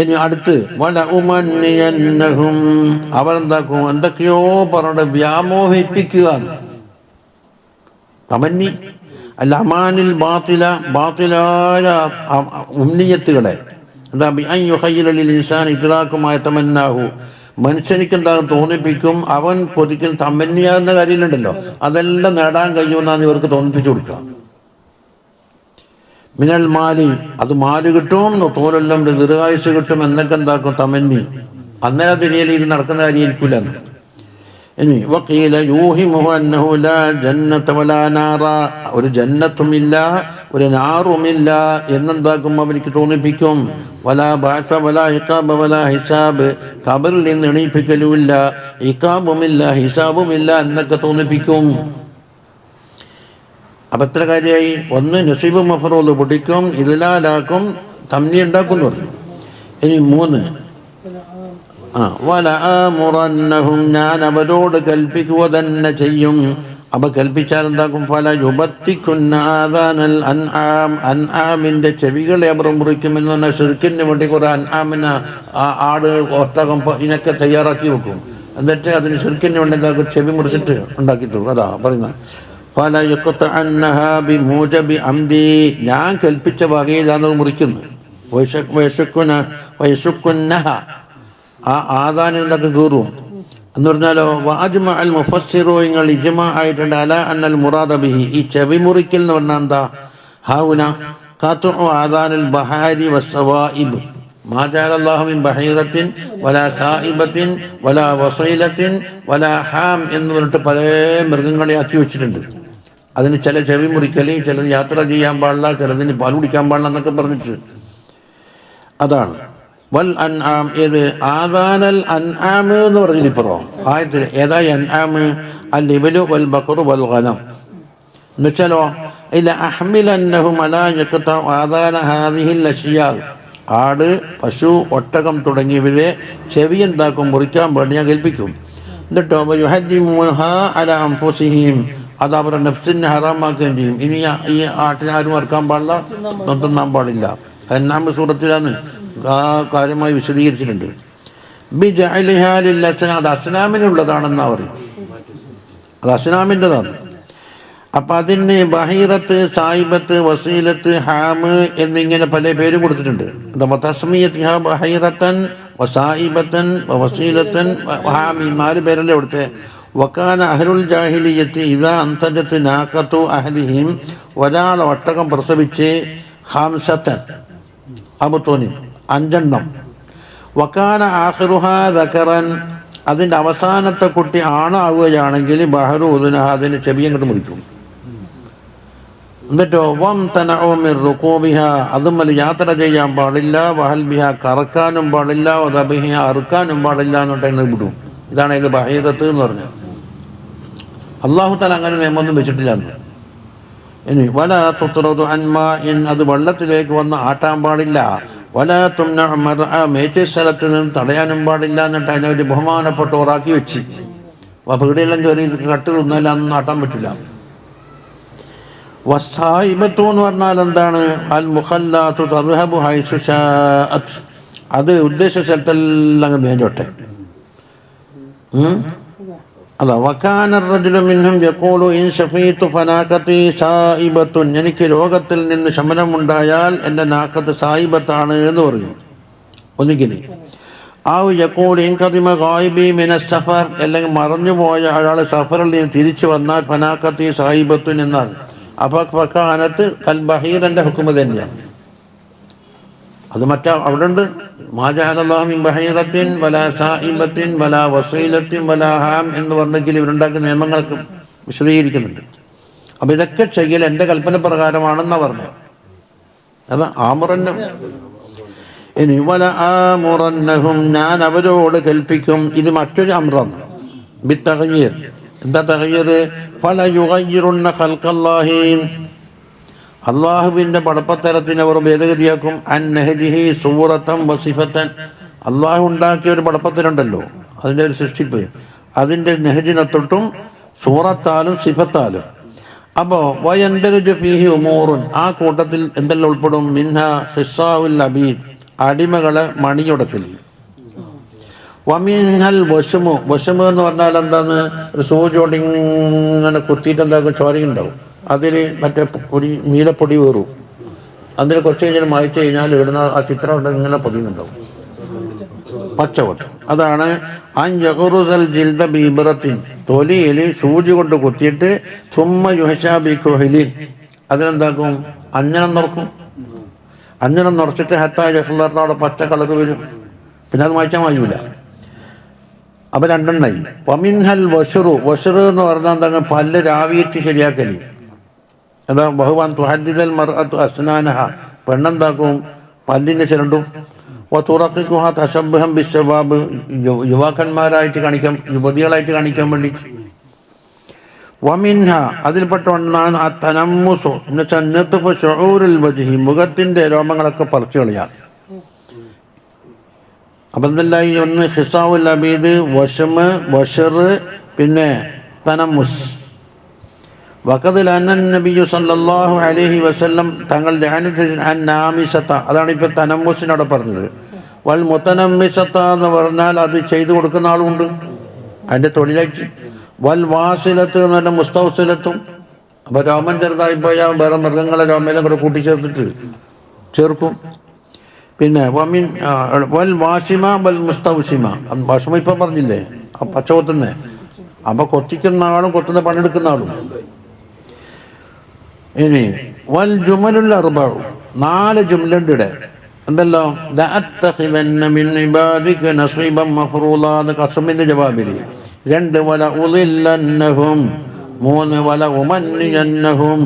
ഇനി അടുത്ത് വല ഉമന്നിയന്നഹും അവരെന്താക്കും? എന്തൊക്കെയോ പറഞ്ഞിട്ട് വ്യാമോഹിപ്പിക്കുക. തമന്നി അല്ല അമാനിൽ ബാത്തിലായ ഉമ്നിയത്തുകളെ എന്താ ഇദ്റാക്കുമായ തമന്നാഹു മനുഷ്യനിക്ക് എന്താകും തോന്നിപ്പിക്കും. അവൻ കൊതിക്കുന്ന തമന്നിയാകുന്ന കാര്യമുണ്ടല്ലോ, അതെല്ലാം നേടാൻ കഴിയുമെന്നാണ് ഇവർക്ക് തോന്നിപ്പിച്ചു കൊടുക്കുക. മിനൽ മാലി അത് മാല് കിട്ടും, തോലെല്ലാം ദീർഘായുസ് കിട്ടും എന്നൊക്കെ എന്താക്കും? തമന്നി. അന്നേരം തിരിയൽ ഇത് നടക്കുന്ന കാര്യമായിരിക്കില്ല. ഇനി വഖീല യൂഹിമുഹു അന്നഹു ലാ ജന്നത വലാ നാറ ഒരു ജന്നത്തുമില്ല ഒരു നാറുമില്ല എന്നെന്താക്കും? അവർക്ക് തോന്നിപ്പിക്കും. വലാ ബഅസ വലാ ഇഖാബ വലാ ഹിസാബ് ഖബറിൽ നിന്ന് എണീപ്പിക്കലുമില്ല, ഇഖാബുമില്ല, ഹിസാബുമില്ല എന്നൊക്കെ തോന്നിപ്പിക്കും. അപ്പം എത്ര കാര്യമായി? ഒന്ന് നസീബ് മഫ്റൂള് പൊടിക്കും, ഇദ്ലാലാക്കും, തംനി ഉണ്ടാക്കുന്നു പറഞ്ഞു. ഇനി 3 വലആമുറന്നഹും ഞാൻ അവരോട് കൽപ്പിക്കുക തന്നെ ചെയ്യും. അപ്പൊ കൽപ്പിച്ചാൽ എന്താക്കും? പല യുബത്തിക്കുന്നാദാനൽ അൻആം, അൻആമിന്റെ ചെവികളെ അവർ മുറിക്കുമെന്ന് പറഞ്ഞാൽ ഷിർക്കിന് വേണ്ടി കുറെ അൻആമിന് ആട് ഒട്ടകം ഇതിനൊക്കെ തയ്യാറാക്കി വെക്കും. എന്നിട്ട് അതിന് ഷിർക്കിന് വേണ്ടി എന്താക്കും? ചെവി മുറിച്ചിട്ട് ഉണ്ടാക്കി തരും. അതാ പറയുന്നത്. പല യുഖ്തഅന്നഹാ ബിമൂജബി അംദി, ഞാൻ കൽപ്പിച്ച വകയിലാണ് മുറിക്കുന്നത്. വയശുക്കുന്നഹ, ആ ആദാനം എന്തൊക്കെ കീറും എന്ന് പറഞ്ഞാലോ. വാജ്മഅ അൽ മുഫസ്സിറൂങ്ങൾ ഇജ്മാ ആയിട്ടുണ്ട് അല അന്നൽ മുറാദ ബിഹി, ഈ ചെവി മുറിക്കൽ എന്ന് പറഞ്ഞാൽ എന്താ? ഹൗന ഖത്ഉ ആദാനിൽ ബഹാരി വസ്സവാഇബ് മാ ജഅല അല്ലാഹു മിൻ ബഹീറത്തിൻ വലാ സായിബത്തിൻ വലാ വസീലത്തിൻ വലാ ഹാം എന്ന് പറഞ്ഞിട്ട് പല മൃഗങ്ങളെ ആക്കി വെച്ചിട്ടുണ്ട്. അതിന് ചില ചെവി മുറിക്കൽ, ചിലത് യാത്ര ചെയ്യാൻ പാടില്ല, ചിലതിന് പാൽ കുടിക്കാൻ പാടില്ല എന്നൊക്കെ പറഞ്ഞിട്ട്. അതാണ് വൽ അൻആം. ഏത്? ആദാനൽ അൻആം എന്ന് പറഞ്ഞിരിപ്പുറം ആയത്തിൽ ഏതാ അൻആം? അൽ ഇബ്ലു വൽ ബഖറു വൽ ഗനം. എന്നുവെച്ചാലോ ഇല അഹ്മിലന്നഹും അലാ യഖ്തഉ ആദാന ഹാദിഹിൽ അശ്യാ, ആട്, പശു, ഒട്ടകം തുടങ്ങിയവരെ ചെവി എന്താക്കും? മുറിക്കാൻ വേണ്ടി ഞാൻ കൽപ്പിക്കും. എന്നിട്ടോ യുഹജ്ജിമൂനഹാ അലാ അൻഫുസിഹിം, അത് അവരുടെ നഫ്സിനെ ഹറാമാക്കുകയും ചെയ്യും. ഇനി ഈ ആട്ടിനെ ആരും അറുക്കാൻ പാടില്ല, തിന്നാൻ പാടില്ല. അൻആം സൂറത്തിലാണ് ആ കാര്യമായി വിശദീകരിച്ചിട്ടുണ്ട്. ബിജഅലിഹാ ലിൽ അസ്നാം, അത് അസ്നാമിനുള്ളതാണെന്നാ പറയും. അത് അസ്നാമിൻ്റെതാണ്. അപ്പം അതിന് ബഹീറത്ത്, സായിബത്ത്, വസീലത്ത്, ഹാമ് എന്നിങ്ങനെ പല പേരും കൊടുത്തിട്ടുണ്ട്. തസ്മിയത്തിഹാ ബഹീറത്തൻ വസായിബത്തൻ വസീലത്തൻ ഹാമി, 4 പേരല്ലേ ഇവിടുത്തെ. വക്കാന അഹ്ലുൽ ജാഹിലിയ്യത്തി ഇദാ അന്തജത്ത് നാഖത്തു അഹദിഹിം, ഒരാൾ ഒട്ടകം പ്രസവിച്ച് ഖംസത്തൻ അബുത്തോനി 5 എണ്ണം. വക്കാന ആഖിറുഹാ ദകറൻ, അതിൻ്റെ അവസാനത്തെ കുട്ടി ആണാവുകയാണെങ്കിൽ ബഹറു ഉദുനഹ, അതിന് ചെവിയങ്ങോട്ട് മുറിക്കും. എന്നിട്ടോ വം തനഉ മിൻ റുകൂബിഹ, അതുമല്ല യാത്ര ചെയ്യാൻ പാടില്ല, വഹൽ ബിഹ, കറക്കാനും പാടില്ല, വദബിഹ, അറുക്കാനും പാടില്ല എന്നിട്ട് എന്നെ വിടും. ഇതാണ് ഇത് ബഹീറത്ത് എന്ന് പറഞ്ഞത്. അല്ലാഹു തആല അങ്ങനെ നിയമമൊന്നും വെച്ചിട്ടില്ല. ഇനി വലാ തുത്റദു അൻമാ, അത് വെള്ളത്തിലേക്ക് വന്ന് ആട്ടാൻ പാടില്ല. വലാ തുംനഉ മർഅ, മേച്ച സ്ഥലത്ത് നിന്ന് തടയാനും പാടില്ല. എന്നിട്ട് അതിനൊരു ബഹുമാനപ്പെട്ട ഓറാക്കി വെച്ച്. അപ്പോൾ ഇവിടെയെല്ലാം കയറി കട്ട് തിന്നല്ല, അന്ന് ആട്ടാൻ പറ്റില്ല. വസ്സായിബത്തു എന്ന് പറഞ്ഞാൽ എന്താണ്? അൽ മുഖല്ലാത്തു തദ്ഹബു ഹൈസു ശാഅത്, അത് ഉദ്ദേശ സ്ഥലത്തെല്ലാം മേഞ്ഞോട്ടെ. അല്ല വകാന റജുലു മിൻഹും യഖൂലു ഇൻ ശഫീതു ഫനാഖതി സായിബത്തുൻ, എനിക്ക് രോഗത്തിൽ നിന്ന് ശമനമുണ്ടായാൽ എൻ്റെ നാഖത്ത് സായിബത്താണ് എന്ന് പറയും. ഒന്നുകിൽ ഔ യഖൂലു ഇൻ ഖദിമ ഗായിബി മിനസ് സഫർ, അല്ലെങ്കിൽ മറഞ്ഞുപോയ ഒരാൾ സഫറിൽ നിന്ന് തിരിച്ചു വന്നാൽ ഫനാഖതി സായിബത്തുൻ എന്നാണ്. അപ്പോൾ ഫക്കാനത്ത് കൽ ബഹീറൻ്റെ ഹുക്മ് തന്നെയാണ്. അത് മറ്റാ അവിടെ ഉണ്ട്. മാ ജഅല അല്ലാഹു മിൻ ബഹീറത്തിൻ വലാ സായിബത്തിൻ വലാ വസീലത്തിൻ വലാ ഹാം എന്ന് പറഞ്ഞെങ്കിൽ ഇവരുണ്ടാക്കുന്ന നിയമങ്ങൾക്ക് വിശദീകരിക്കുന്നുണ്ട്. അപ്പോൾ ഇതൊക്കെ ചെയ്യൽ എൻ്റെ കൽപ്പന പ്രകാരമാണെന്നാണ് പറഞ്ഞത്. അപ്പം ആമുറന്ന ഇനി വല ആമുറന്നഹും, ഞാൻ അവരോട് കൽപ്പിക്കും. ഇത് മറ്റൊരു അമ്രാണ്. ബിത്തഗയ്യിർ, എന്താ തഗയ്യിർ? ഫല യുഗയ്യിറുന്ന ഖൽഖല്ലാഹി, അള്ളാഹുവിൻ്റെ പടപ്പത്തരത്തിന് അവർ ഭേദഗതിയാക്കും. അൻ നഹ്ദിഹി സൂറത്തൻ വസിഫത്തൻ, അള്ളാഹു ഉണ്ടാക്കിയ ഒരു പടപ്പത്തരുണ്ടല്ലോ, അതിൻ്റെ ഒരു സൃഷ്ടിപ്പ്, അതിൻ്റെ നെഹജിനെ തൊട്ടും സൂറത്താലും സിഫത്താലും. അപ്പോൾ വയന്തരുജു ഫീഹി ഉമൂറുൻ, ആ കൂട്ടത്തിൽ എന്തെല്ലാം ഉൾപ്പെടും? മിൻഹ ഹിസ്സാഉൽ അബീദ്, അടിമകളെ മണിയൊടക്കൽ. വമിൻഹൽ വശമു, വശമു എന്ന് പറഞ്ഞാൽ എന്താന്ന്? ഒരു സൂചിയോണ്ട് ഇങ്ങനെ കുത്തിയിട്ട് എന്താക്കും? ചോരയുണ്ടാവും. അതിൽ മറ്റേ പൊടി, നീലപ്പൊടി വേറും. അതിൽ കുറച്ച് കഴിഞ്ഞാൽ മായ്ച്ചു കഴിഞ്ഞാൽ ഇടുന്ന ആ ചിത്രം ഉണ്ട്, ഇങ്ങനെ പൊതിയുന്നുണ്ടാവും, പച്ചവട്ട്. അതാണ് അൻയഖറുസൽ ജിൽദ ബിബ്റത്തിൻ, തൊലിയിൽ സൂചി കൊണ്ട് കുത്തിയിട്ട് സുമ്മ യുഹ്ശാ ബികുഹ്ലിൻ, അതിനെന്താക്കും? അഞ്ജനം നിറക്കും. അഞ്ജനം നിറച്ചിട്ട് ഹത്താ യഖ്ലറിന് അവിടെ പച്ച കളർ വരും. പിന്നെ അത് മായ്ച്ചാൽ മായൂല. അപ്പം 2 എണ്ണായി. വമിൻഹൽ വഷറു, വഷറ് എന്ന് പറഞ്ഞാൽ എന്താ? പല്ല് രാവിയിട്ട് ശരിയാക്കല്. എന്താ? ബഹുവാൻ തുഹദ്ദിദൽ മർഅത്തു അസ്നാനഹ, പെണ്ണെന്താക്കും? പല്ലിനെ ചിരണ്ടും. തുറക്കിക്കുഹ തശബ്ബഹം ബിശ്ശബാബ്, യുവാക്കന്മാരായിട്ട് കാണിക്കാൻ, യുവതികളായിട്ട് കാണിക്കാൻ വേണ്ടി. വമിൻഹ, അതിൽപ്പെട്ട ഒന്നാണ് തനമ്മുസു, എന്നുവെച്ചാൽ നത്ഫു ശുഊറുൽ വജ്ഹി, മുഖത്തിൻ്റെ രോമങ്ങളൊക്കെ പറിച്ചു കളയാം. അപ്പം എന്തെല്ലാം? ഒന്ന് ഹിസാഉൽ അബീദ്, വശമ്, വഷർ, പിന്നെ തനമ്മുസ്. വഖദ് അന്ന നബിയു സല്ലല്ലാഹു അലൈഹി വസല്ലം തങ്ങൾ നാമിസത്ത, അതാണ് ഇപ്പോൾ തനമ്മുസിനോട് പറഞ്ഞത്. വൽ മുതനമ്മിസത്ത എന്ന് പറഞ്ഞാൽ അത് ചെയ്തു കൊടുക്കുന്ന ആളുണ്ട്, അതിൻ്റെ തൊഴിലായിട്ട്. വൽ വാസിലത്ത് എന്ന് പറഞ്ഞാൽ മുസ്തൗസിലത്തും. അപ്പോൾ രോമൻ ചെറുതായി പോയാൽ വേറെ മൃഗങ്ങളെ രോമയിലും കൂടെ കൂട്ടിച്ചേർത്തിട്ട് ചേർക്കും. പിന്നെ വമിൻ വൽ വാഷിമ വൽ മുസ്തൗഷിമ, വാഷിമ ഇപ്പം പറഞ്ഞില്ലേ, പച്ച കൊത്തുന്നേ. അപ്പോൾ കൊത്തിക്കുന്ന ആളും കൊത്തുന്ന പണിയെടുക്കുന്ന ആളും. ഇനി വൽ ജുമലുൽ അർബഉ, 4 ജുംലുണ്ട് ഇവിടെ. എന്തല്ലോ, ലഅത്തഖിദന്ന മിൻ ഇബാദിക നസീബൻ മഫ്റൂളാ എന്ന് ഖസമിന്റെ ജവാബിൽ. 2 വല ഉളില്ലന്നഹും, 3 വല ഉമന്നിയന്നഹും,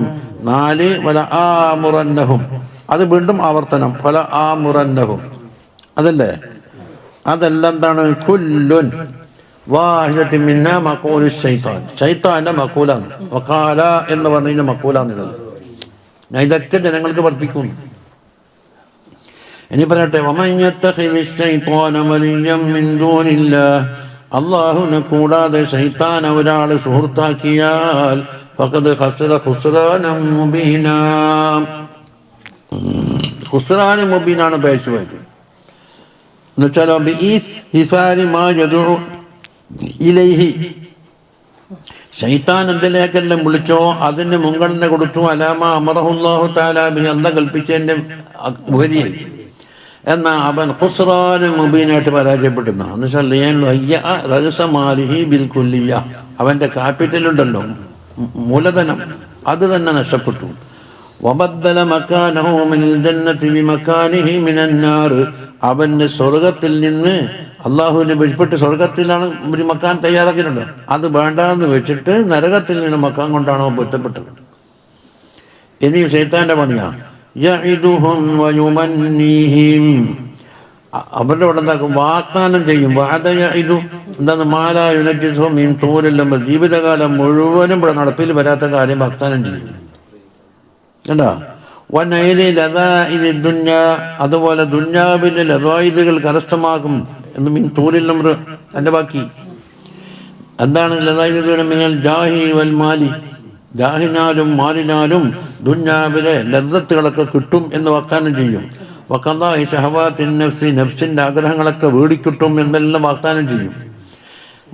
4 വല ആമുറന്നഹും. അത് വീണ്ടും ആവർത്തനം, വല ആമുറന്നഹും, അതല്ലേ. അതെല്ലാം എന്താണ്? കുല്ലുൻ വാഹിദത്തിൻ മിന്നാ മഖൂലു ശൈത്താൻ, ശൈത്താന്റെ മഖൂലാണ്. വഖാല എന്ന് പറഞ്ഞ മഖൂലാണ്. ഞാൻ ഇതൊക്കെ ജനങ്ങൾക്ക് പഠിപ്പിക്കുന്നു. ഇനി പറയട്ടെ, വമൻ യത്തഖിദി ശൈത്താന വലിയ്യൻ മിൻ ദൂനില്ലാഹ്, അല്ലാഹുവിനെ കൂടാതെ ശൈത്താൻ ഒരാൾ സുഹൃത്താക്കിയാൽ ഫഖദ് ഖസറ ഖുസ്റാനൻ മുബീനാ, ഖുസ്റാൻ മുബീനാണ് പേഴ്ച പോയത്. എന്നുവെച്ചാലോ ബിഇസാരി മാ യദഉ ഇലൈഹി, ശൈത്താൻ എന്തിലേക്കെല്ലാം വിളിച്ചോ അതിന് മുൻഗണന കൊടുത്തു. അലാമ അമറഹുല്ലാഹു തആല ബിഹി, എന്താ കൽപ്പിച്ചതിൻ്റെ ഉപരിയിൽ. എന്നാൽ അവൻ ഖുസ്റാൻ മുബീനായിട്ട് പരാജയപ്പെടുന്ന, എന്നുവെച്ചാൽ ബിൽ കുല്ലിയ, അവൻ്റെ ക്യാപിറ്റലുണ്ടല്ലോ, മൂലധനം, അത് തന്നെ നഷ്ടപ്പെട്ടു. വബദ്ദല മക്കാനഹു മിനൽ ജന്നതി ബിമക്കാനിഹി മിനൻ നാർ, അവന് സ്വർഗത്തിൽ നിന്ന് അള്ളാഹുവിനെ വെളിപ്പെട്ട് സ്വർഗത്തിലാണ് ഒരു മക്കാൻ തയ്യാറാക്കിയിട്ടുണ്ട്, അത് വേണ്ടാന്ന് വെച്ചിട്ട് നരകത്തിൽ നിന്ന് മക്കാൻ കൊണ്ടാണോ പൊരുത്തപ്പെട്ടത്. ഇനി ശൈത്താന്റെ പണിയാ. യഇദുഹും വയുമന്നീഹിം, അവരുടെ അവിടെ എന്താക്കും? വാഗ്ദാനം ചെയ്യും. വഅദ യഇദു എന്താണ്? മാലാ യുനജ്ജിസു മിൻ തൂലിൽ, ജീവിതകാലം മുഴുവനും ഇവിടെ നടപ്പിൽ വരാത്ത കാര്യം വാഗ്ദാനം ചെയ്യും. കണ്ടാ. വനൈലി ലദാഇദി ദുനിയ, അതുപോലെ ദുന്യാവിലെ ലദായിദുകൾ കരസ്ഥമാക്കും എന്ന്. മിൻ തൂലിൽ അംർ, അതിൻ്റെ ബാക്കി എന്താണ്? ലദായിദു മിനൽ ജാഹി വൽ മാലി, ജാഹിനാലും മാലിനാലും ദുന്യാവിലെ ലദ്ദത്തുകളൊക്കെ കിട്ടും എന്ന് വാഗ്ദാനം ചെയ്യും. വഖദാഇ ശഹവാത്തിൻ നഫ്സി, നഫ്സിൻ്റെ ആഗ്രഹങ്ങളൊക്കെ വീടിക്കിട്ടും എന്നെല്ലാം വാഗ്ദാനം ചെയ്യും.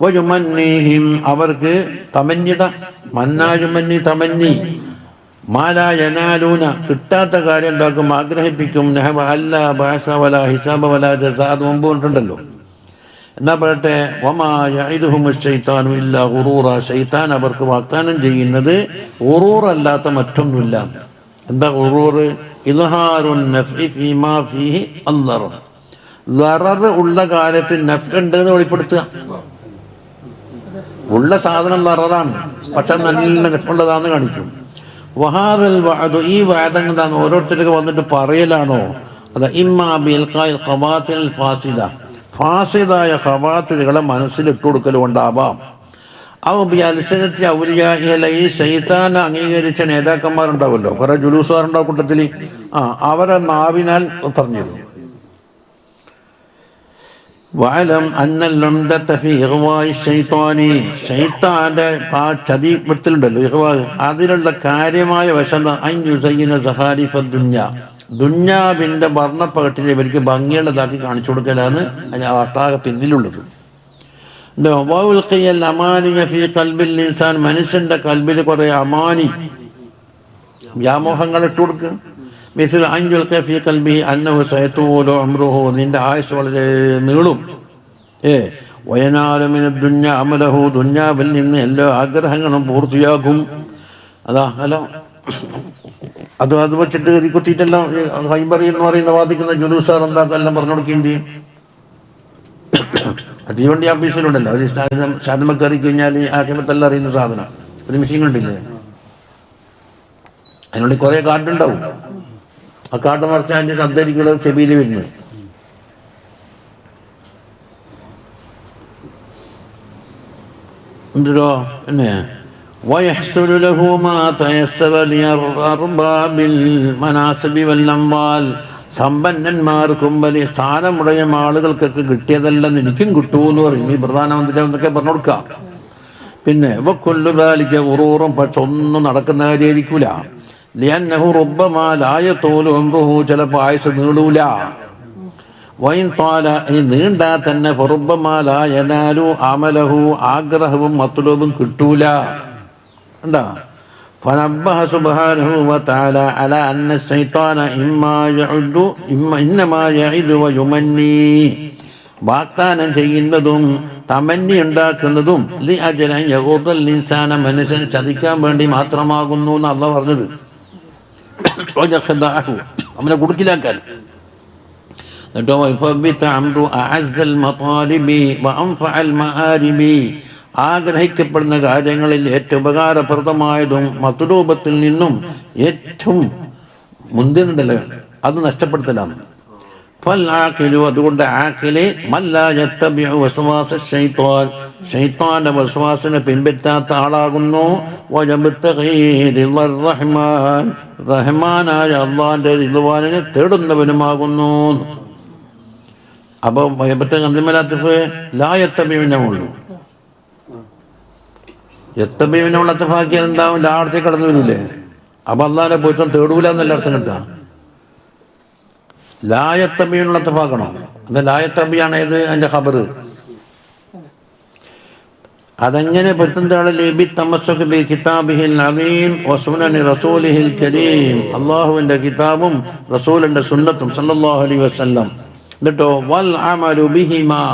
വയുമന്നീഹിം, അവർക്ക് തമന്യത, മന്നായുമന്നി തമന്നി, മാലാ യനാലൂന, കിട്ടാത്ത കാര്യം എന്താക്കും? ആഗ്രഹിപ്പിക്കും. നഹവ അല്ല ബഅസ വല ഹിസാബ വല ജസാ, അത് മുമ്പ് കൊണ്ടുണ്ടല്ലോ. എന്നാ പറയട്ടെ, വമാ യഇദുഹും ശൈത്താനു ഇല്ലാ ഗുറൂറ, ശൈത്താൻ അവർക്ക് വാഗ്ദാനം ചെയ്യുന്നത് ഗുറൂർ അല്ലാത്ത മറ്റൊന്നുമില്ല. എന്താ ഗുറൂർ? ഇദ്ഹാറുൻ നഫ്ഇ ഫീമാ ഫീഹി അദ്ദറർ, ദറർ ഉള്ള കാര്യത്തിൽ നഫ്ഇ ഉണ്ട് എന്ന് വെളിപ്പെടുത്തുക. ഉള്ള സാധനം ദററാണ്, പക്ഷെ നല്ല നഫ്ഉള്ളതാന്ന് കാണിക്കും. വഹാദൽ വഅദു, ഈ വഅദ് എന്താണ്? ഓരോരുത്തർക്ക് വന്നിട്ട് പറയലാണോ? അത് ഇമ്മാ ബിൽഖാഇൽ ഖവാതിൽ ഫാസിദ, ഫാസിദായ ഖവാത്തിലുകളെ മനസ്സിലിട്ട് കൊടുക്കൽ കൊണ്ടാവാം. അവ ബിഅൽസനത്തി ഔലിയാഇഹി, ഈ ശൈത്താൻ അംഗീകരിച്ച നേതാക്കന്മാരുണ്ടാവുമല്ലോ, കുറേ ജുലൂസുകാരുണ്ടാവും കൂട്ടത്തിൽ, അവരെ നാവിനാൽ പറഞ്ഞിരുന്നു. വഅലം അന്നൽ ഉംദത ഫീ ഇഗ്വാഇ ശൈത്താനി, ശൈത്താന്റെ ആ ചതിപ്പെടുത്തലുണ്ടല്ലോ, ഇഗ്വാ, അതിലുള്ള കാര്യമായ വശം അൻ യുസയ്യിന സഹാരിഫ ദുനിയ, ദുന്യാവിൻ്റെ വർണ്ണപ്പകട്ടിനെ ഇവർക്ക് ഭംഗിയുള്ളതാക്കി കാണിച്ചു കൊടുക്കലാണ് അതിന് അർത്ഥാകെ പിന്നിലുള്ളത്. മനുഷ്യന്റെ കൽബിൽ കുറെ അമാനി, വ്യാമോഹങ്ങൾ ഇട്ട് കൊടുക്കുക. മിസ്ൽ അൻജുൽ ഫീ ഖൽബിഹി അന്നഹു സയതൂലു ഉംറുഹു, നിന്റെ ആയുസ് വളരെ നീളും. വയനാലു മിന ദുനിയ അമലഹു, ദുന്യാവിൽ നിന്ന് എല്ലാ ആഗ്രഹങ്ങളും പൂർത്തിയാക്കും. അതാ അല്ല, അത് വെച്ചിട്ട് ഇത് കുത്തിയിട്ടെല്ലാം ഹൈബറി എന്ന് പറയുന്ന വാദിക്കുന്ന ജുലൂസാർ എന്താക്കും എല്ലാം പറഞ്ഞു കൊടുക്കുകയും ചെയ്യും. തീവണ്ടി ആഫീസിലുണ്ടല്ലോ, ഒരു സാധനം കയറി കഴിഞ്ഞാൽ ആക്ഷേപത്തെല്ലാം അറിയുന്ന സാധനം, ഒരു മെഷീൻ കണ്ടില്ലേ, അതിനുള്ളിൽ കുറേ കാർഡുണ്ടാവും. ആ കാർഡ് മറിച്ചാൽ അതിൻ്റെ ശബ്ദരിക്കുള്ള ചെവിയിൽ വരുന്നത്. എന്തോ പിന്നെ ويحصل له ما تيسر لأرباب المناصب والأموال, സമ്പന്നന്മാർക്കും വലിയ സ്ഥാനമുடைய ആളുകൾക്കൊക്കെ കിട്ടിയതെല്ലാം എനിക്കും കിട്ടുമെന്ന് പറയും. ഈ പ്രധാനമന്ത്രി എന്നൊക്കെ പറഞ്ഞു കൊടുക്കാം. പിന്നെ വക്കുല്ലുദാലിക്ക ഉറൂറും പക്ഷെ ഒന്നും നടക്കുന്ന കാര്യമായിരിക്കൂല. ലിയന്നഹു റുബ്ബമാ ലാ യതൂലു ഉംറുഹു, ചിലപ്പോൾ ആയുസ് നീളൂല. വൈൻ ത്വാല, ഇനി നീണ്ടാ തന്നെ ഫറുബ്ബമാ ലാ യനാലു അമലഹു, ആഗ്രഹവും മത്ലൂബും കിട്ടൂല. എന്താ ഫനബ്ബഹ സുബ്ഹാനഹു വതആല അലാ അന്ന ശൈത്താന ഇന്നമാ യഇദു വയുമന്നി, വാഗ്ദാനം ചെയ്യുന്നതും തമന്നി ഉണ്ടാക്കുന്നതും ലി അജലൻ യഗൂദൽ ഇൻസാന, മനുഷ്യനെ ചതിക്കാൻ വേണ്ടി മാത്രമാകുന്നു എന്ന് അള്ളാഹ് പറഞ്ഞത്. അവനെ കുടുക്കിലാക്കാൻ. എന്നിട്ടോ ആഗ്രഹിക്കപ്പെടുന്ന കാര്യങ്ങളിൽ ഏറ്റവും ഉപകാരപ്രദമായതും മത്ലൂബത്തിൽ നിന്നും ഏറ്റവും മുന്തിനുണ്ടല്ലോ അത് നഷ്ടപ്പെടുത്തലാണ്. അതുകൊണ്ട് ആഖില് ശൈത്താന്റെ വസ്വാസിനെ പിൻപറ്റാത്ത ആളാകുന്നു. റഹ്മാനായ അള്ളാന്റെ റിദ്വാനിനെ തേടുന്നവനുമാകുന്നു. അപ്പൊ ഗന്ധിമലാത്തിഫ് ലായത്തബീവിനുള്ളൂ. എത്തബീവിനുള്ള അത്തഫാക്കിയാൽ എന്താവും? ലാടത്തേക്ക് കടന്നു വരൂലേ? അപ്പൊ അള്ളാനെ പോയിട്ടും തേടൂല എന്നല്ല അർത്ഥം കിട്ടാ. ലായത്തബിയുള്ള അത്തഫാക്കണോ? അത് ലായത്തബിയാണ് ഏത്? അതിന്റെ ഖബർ. അതെങ്ങനെ അള്ളാഹുവിന്റെ കിതാബും റസൂലിന്റെ സുന്നത്തും സല്ലല്ലാഹു അലൈഹി വസല്ലം. എന്നിട്ടോ വൽ അമലു ബിഹിമാ,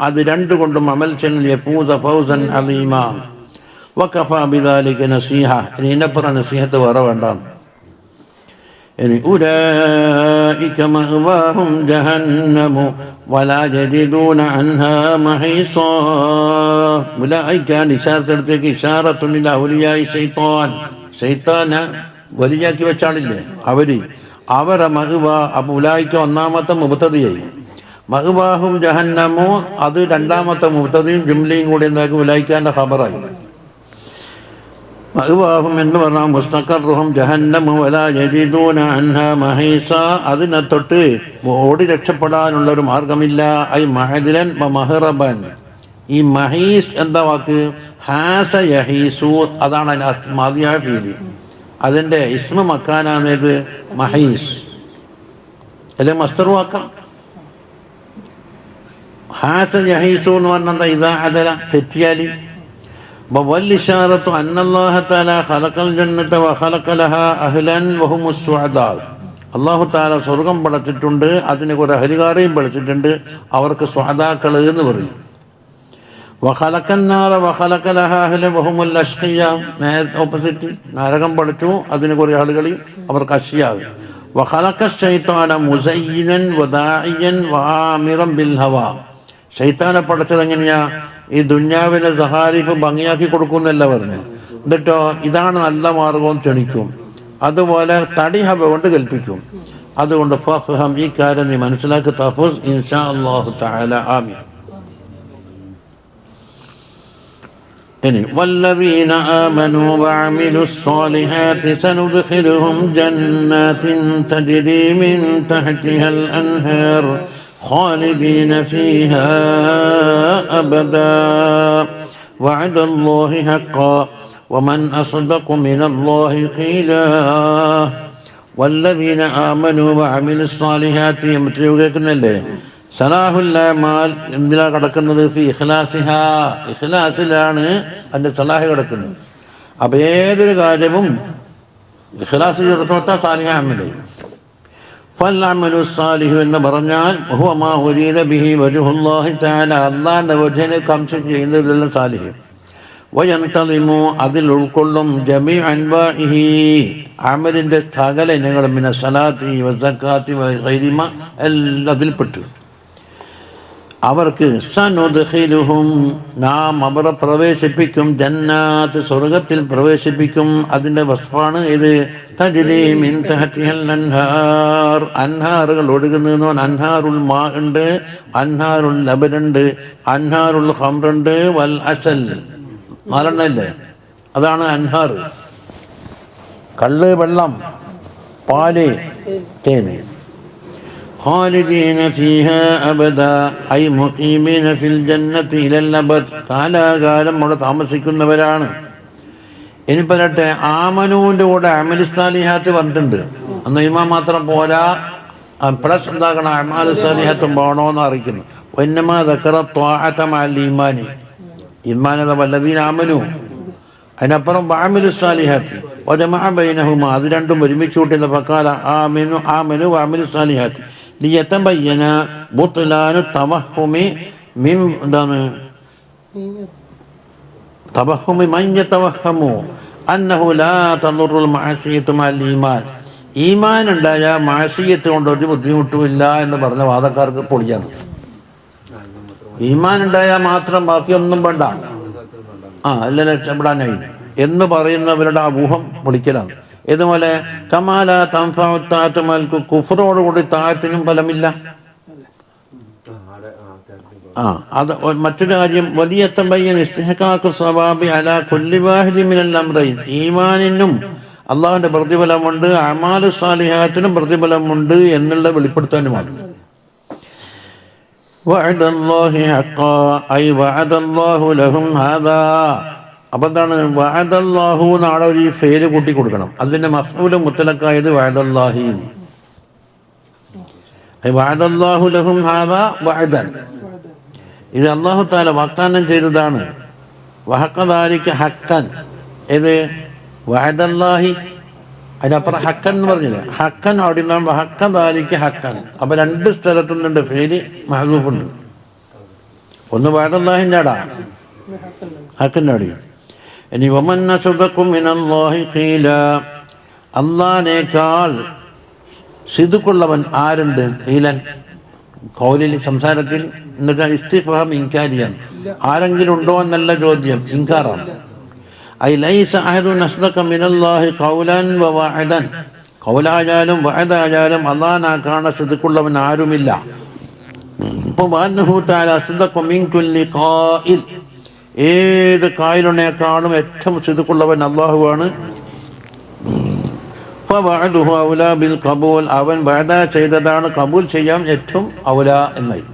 അത് രണ്ടുകൊണ്ടും അമൽ ചെയ്യൽ യഫൂസ ഫൗസൻ അലീമാ വകഫാ ബിദാലിക നസീഹ. ഇനി ഇതിനപ്പുറം നസീഹത്ത് വേറെ വേണ്ട. ഇനി ഉലൈക മഅവാഹും ജഹന്നമു വലാ യജിദൂന അൻഹാ മഹീസാ. ഉലൈക ഇശാറത്തെടുത്തേക്ക് ഇശാറത്തുൻ ഇലാ ഔലിയായി ശൈത്താൻ. ശൈത്താനെ വലിയാക്കി വെച്ചാളില്ലേ അവരെ മഅവ. അപ്പൊ ഉലൈക ഒന്നാമത്തെ മുബ്തദിയായി. മഅവാഹും ജഹന്നമു അത് രണ്ടാമത്തെ മുബ്തദിയും ജുംലയും കൂടി എന്താക്കി ഉലൈകാന്റെ ഖബറായി. മഅവാഹും എന്ന് പറഞ്ഞാൽ മുസ്തഖറുഹും ജഹന്നമു വലാ യജിദൂന അൻഹാ മഹീസ. അതിനെ തൊട്ട് ഓടി രക്ഷപ്പെടാനുള്ള ഒരു മാർഗമില്ല. ഐ മഹദിലൻ വ മഹ്റബൻ. ഈ മഹീസ് എന്താ വാക്ക്? ഹാസ യഹീസു, അതാണ് അതിന് മാദിയായ ഫീല്. അതിന്റെ ഇസ്മ മക്കാനാണേത്? മഹീസ്. അല്ലെ മസ്തർ വാക്കാം. ഹാസ യഹീസു എന്ന് പറഞ്ഞാൽ ഇതാ അതല തെറ്റിയാലി. والإشارة أن الله تعالى خلق الجنة وخلق لها أهلا وهم السعداء. അള്ളാഹു താല സ്വർഗം പടച്ചിട്ടുണ്ട്, അതിന് കുറെ അഹലുകാരെയും പടച്ചിട്ടുണ്ട്, അവർക്ക് സുഅദാക്കൾ എന്ന് പറയും. വഖലഖന്നാറ വഖലഖ ലഹാ അഹ്ലൻ വഹുമുൽ അഷ്ഖിയ, ഓപ്പോസിറ്റ്. നരകം പടച്ചു, അതിന് കുറെ ആളുകളെയും, അവർക്ക് അഷ്ഖിയാവ്. വഖലഖ ശൈത്താന മുസയ്യിനൻ വദാഇയൻ വആമിറൻ ബിൽ ഹവാ. ശൈത്താനെ പടച്ചത് എങ്ങനെയാ? ഈ ദുന്യാവിനെ സഹാരിപ്പ് ഭംഗിയാക്കി കൊടുക്കുന്നല്ല പറഞ്ഞു. എന്നിട്ടോ ഇതാണ് നല്ല മാർഗവും ക്ഷണിക്കും. അതുപോലെ തടി ഹബ കൊണ്ട് കൽപ്പിക്കും. അതുകൊണ്ട് ഫഹം, ഈ കാര്യം നീ മനസ്സിലാക്കി തഫൂസ് ഇൻഷാ അല്ലാഹു തആല. ആമീൻ. ഇനി വല്ലദീന ആമനൂ വഅമിലു സ്സാലിഹാത്തി സനുദ്ഖിലുഹും ജന്നാത്തിൻ തജ്രി മിൻ തഹ്തിഹൽ അൻഹാർ خالدين فيها أبدا وعد الله حقا ومن أصدق من الله قيلا والذين آمنوا وعملوا الصالحات ല്ലേ സലാഹുൽ അമാൽ എന്തിലാ കിടക്കുന്നത്? ഫി ഇഖ്ലാസിഹാ, ഇഖ്ലാസിലാണ് അതിന്റെ സലാഹ് കിടക്കുന്നത്. അപ്പൊ ഏതൊരു കാര്യവും ഇഖ്ലാസ് ചേർത്തോട്ടാ സാലിഹ അമല്. ഫൽഅമലു സ്സാലിഹു എന്ന് പറഞ്ഞാൽ ഹുവ മാ ഉരീദ ബിഹി വജ്ഹുല്ലാഹി തആല, അല്ലാഹുവിന്റെ വജ്ഹിനെ കംസ് ചെയ്യുന്നതെല്ലാം സാലിഹ്. വയൻതളിമു, അതിൽ ഉൾക്കൊള്ളും ജമീഅ അൻവാഇഹി, അമലിന്റെ സകല ഇനങ്ങളും, മിന സലാത്തി വസക്കാത്തി വഗൈരിമ, എല്ലാത്തിൽപ്പെട്ടു. അവർക്ക് സനുദ്ഖിലുഹും, നാം അവരെ പ്രവേശിപ്പിക്കും, ജന്നാത്ത്, സ്വർഗത്തിൽ പ്രവേശിപ്പിക്കും. അതിന്റെ വസ്ഫാണ് ഇത്. തജ്രി മിൻ തഹ്തിഹൽ അൻഹാർ, അൻഹാറുകൾ ഒഴുകുന്നു. അൻഹാറുൽ മാ ഉണ്ട്, അൻഹാറുൽ ലബൻ ഉണ്ട്, അൻഹാറുൽ ഖംർ ഉണ്ട്, വൽ അസൽ, നാലെണ്ണല്ലേ? അതാണ് അൻഹാർ. കള്ള്, വെള്ളം, പാല്, തേന്. خالدين فيها أبدا أي مقيمين في الجنة إلى الأبد കാലാകാലം അവിടെ താമസിക്കുന്നവരാണ്. ഇനി പറയട്ടെ, ആമനൂന്റെ കൂടെ അമലു സാലിഹാത്ത് പറഞ്ഞിട്ടുണ്ട്. അന്ന് ഇമാം മാത്രം പോരാ, പ്ലസ് എന്താക്കണം, അമാലു സാലിഹാത്തും പോകണമെന്ന് അറിയിക്കുന്നു. വന്നമാ ദക്കറ ത്വാഅത മഅൽ ഈമാനി, ഈമാനത വല്ലദീന ആമനു, അതിനപ്പുറം വഅമിലു സാലിഹാത്ത് വജമഅ ബൈനഹുമാ, അത് രണ്ടും ഒരുമിച്ച് കൂട്ടിയത്. ഫഖാല ആമനു വഅമിലു സാലിഹാത്ത് ലിയതബയ്യന ബുത്ലാനു തവഹുമി മിൻ എന്താണ് തവഹുമി മൻ യതവഹമു അന്നഹു ലാ തദുറുൽ മഅസിയതു മഅൽ ഈമാൻ, ഈമാൻ ഉണ്ടായ മഅസിയത്ത് കൊണ്ട് ഒരു ബുദ്ധിമുട്ടുമില്ല എന്ന് പറഞ്ഞ വാദക്കാർക്ക് പൊളിയാണ്. ഈമാൻ ഉണ്ടായാൽ മാത്രം ബാക്കിയൊന്നും വേണ്ട, അല്ല രക്ഷപ്പെടാനായി എന്ന് പറയുന്നവരുടെ ഊഹം പൊളിക്കലാണ്. ഇതുപോലെ കമാല തൻഫഉത്താത്തുമൽക്കു, കുഫ്റോടുകൂടി താഴത്തിനും ഫലമില്ല. അത് മറ്റൊരു കാര്യം, വലിയ തബയ്യൻ ഇസ്തിഹ്ഖാഖു സവാബി അലാ കുല്ലി വാഹിദി മിനൽ അംറൈൻ, ഈമാനിനും അള്ളാഹുവിന്റെ പ്രതിഫലമുണ്ട്, അമാലു സാലിഹാത്തിനും പ്രതിഫലമുണ്ട് എന്നുള്ള വെളിപ്പെടുത്താനുമാണ്. വഅദല്ലാഹി ഹഖ്ഖാ ഐ വഅദല്ലാഹു ലഹും ഹാദാ. അപ്പം എന്താണ് വഅദല്ലാഹു നാളെ ഒരു ഫേല് കൂട്ടി കൊടുക്കണം. അതിന്റെ മഫ്ഊൽ മുത്തലക്കായത് വഅദല്ലാഹി. വഅദല്ലാഹു ലഹും ഹാദാ വഅദൻ, ഇത് അല്ലാഹു തആല വാഗ്ദാനം ചെയ്തതാണ്. വഹഖ ദാലിക ഹഖ്ഖൻ, ഇത് വഅദല്ലാഹി അതിനപ്പുറം ഹക്കൻ എന്ന് പറഞ്ഞില്ല, ഹക്കൻ അവിടെ നിന്നാണ് വഹഖ ദാലിക ഹക്കൻ. അപ്പൊ രണ്ട് സ്ഥലത്തു നിന്നുണ്ട് ഫേല് മഹ്ദൂഫുണ്ട്. ഒന്ന് വഅദല്ലാഹിന്റെ അടാ, ഹക്കന്റെ അടിയും. ഇനി വമൻ അസ്ദഖു മിനല്ലാഹി ഖീല, അല്ലാഹുവിനേക്കാൾ സിദ്ഖുള്ളവൻ ആരുണ്ട്? ഖീലൻ ഖൗലിൽ, സംസാരത്തിൽ. എന്നുവെച്ചാൽ ഇസ്തിഫാം ഇൻകാരിയാണ്, ആരെങ്കിലും ഉണ്ടോ എന്നല്ല ചോദ്യം, ഇൻകാറാണ്. ഐ ലൈസ അഹദുൻ അസ്ദഖ മിനല്ലാഹി ഖൗലൻ വവഅദൻ, ഖൗലായാലും വഅദായാലും അല്ലാഹുവിനേക്കാൾ സിദ്ഖുള്ളവൻ ആരുമില്ല. അപ്പോൾ വഅന്നഹു തആല അസ്ദഖു മിൻ കുല്ലി ഖായിൽ, ഏത് കായിലിനേക്കാളും ഏറ്റവും സിദ്ഖുള്ളവൻ അല്ലാഹുവാണ്. ഫവഅദുഹു ഔലാ ബിൽ ഖബൂൽ, അവൻ വഅദ ചെയ്തതാണ് കബൂൽ ചെയ്യാൻ ഏറ്റവും ഔലാ എന്നായി.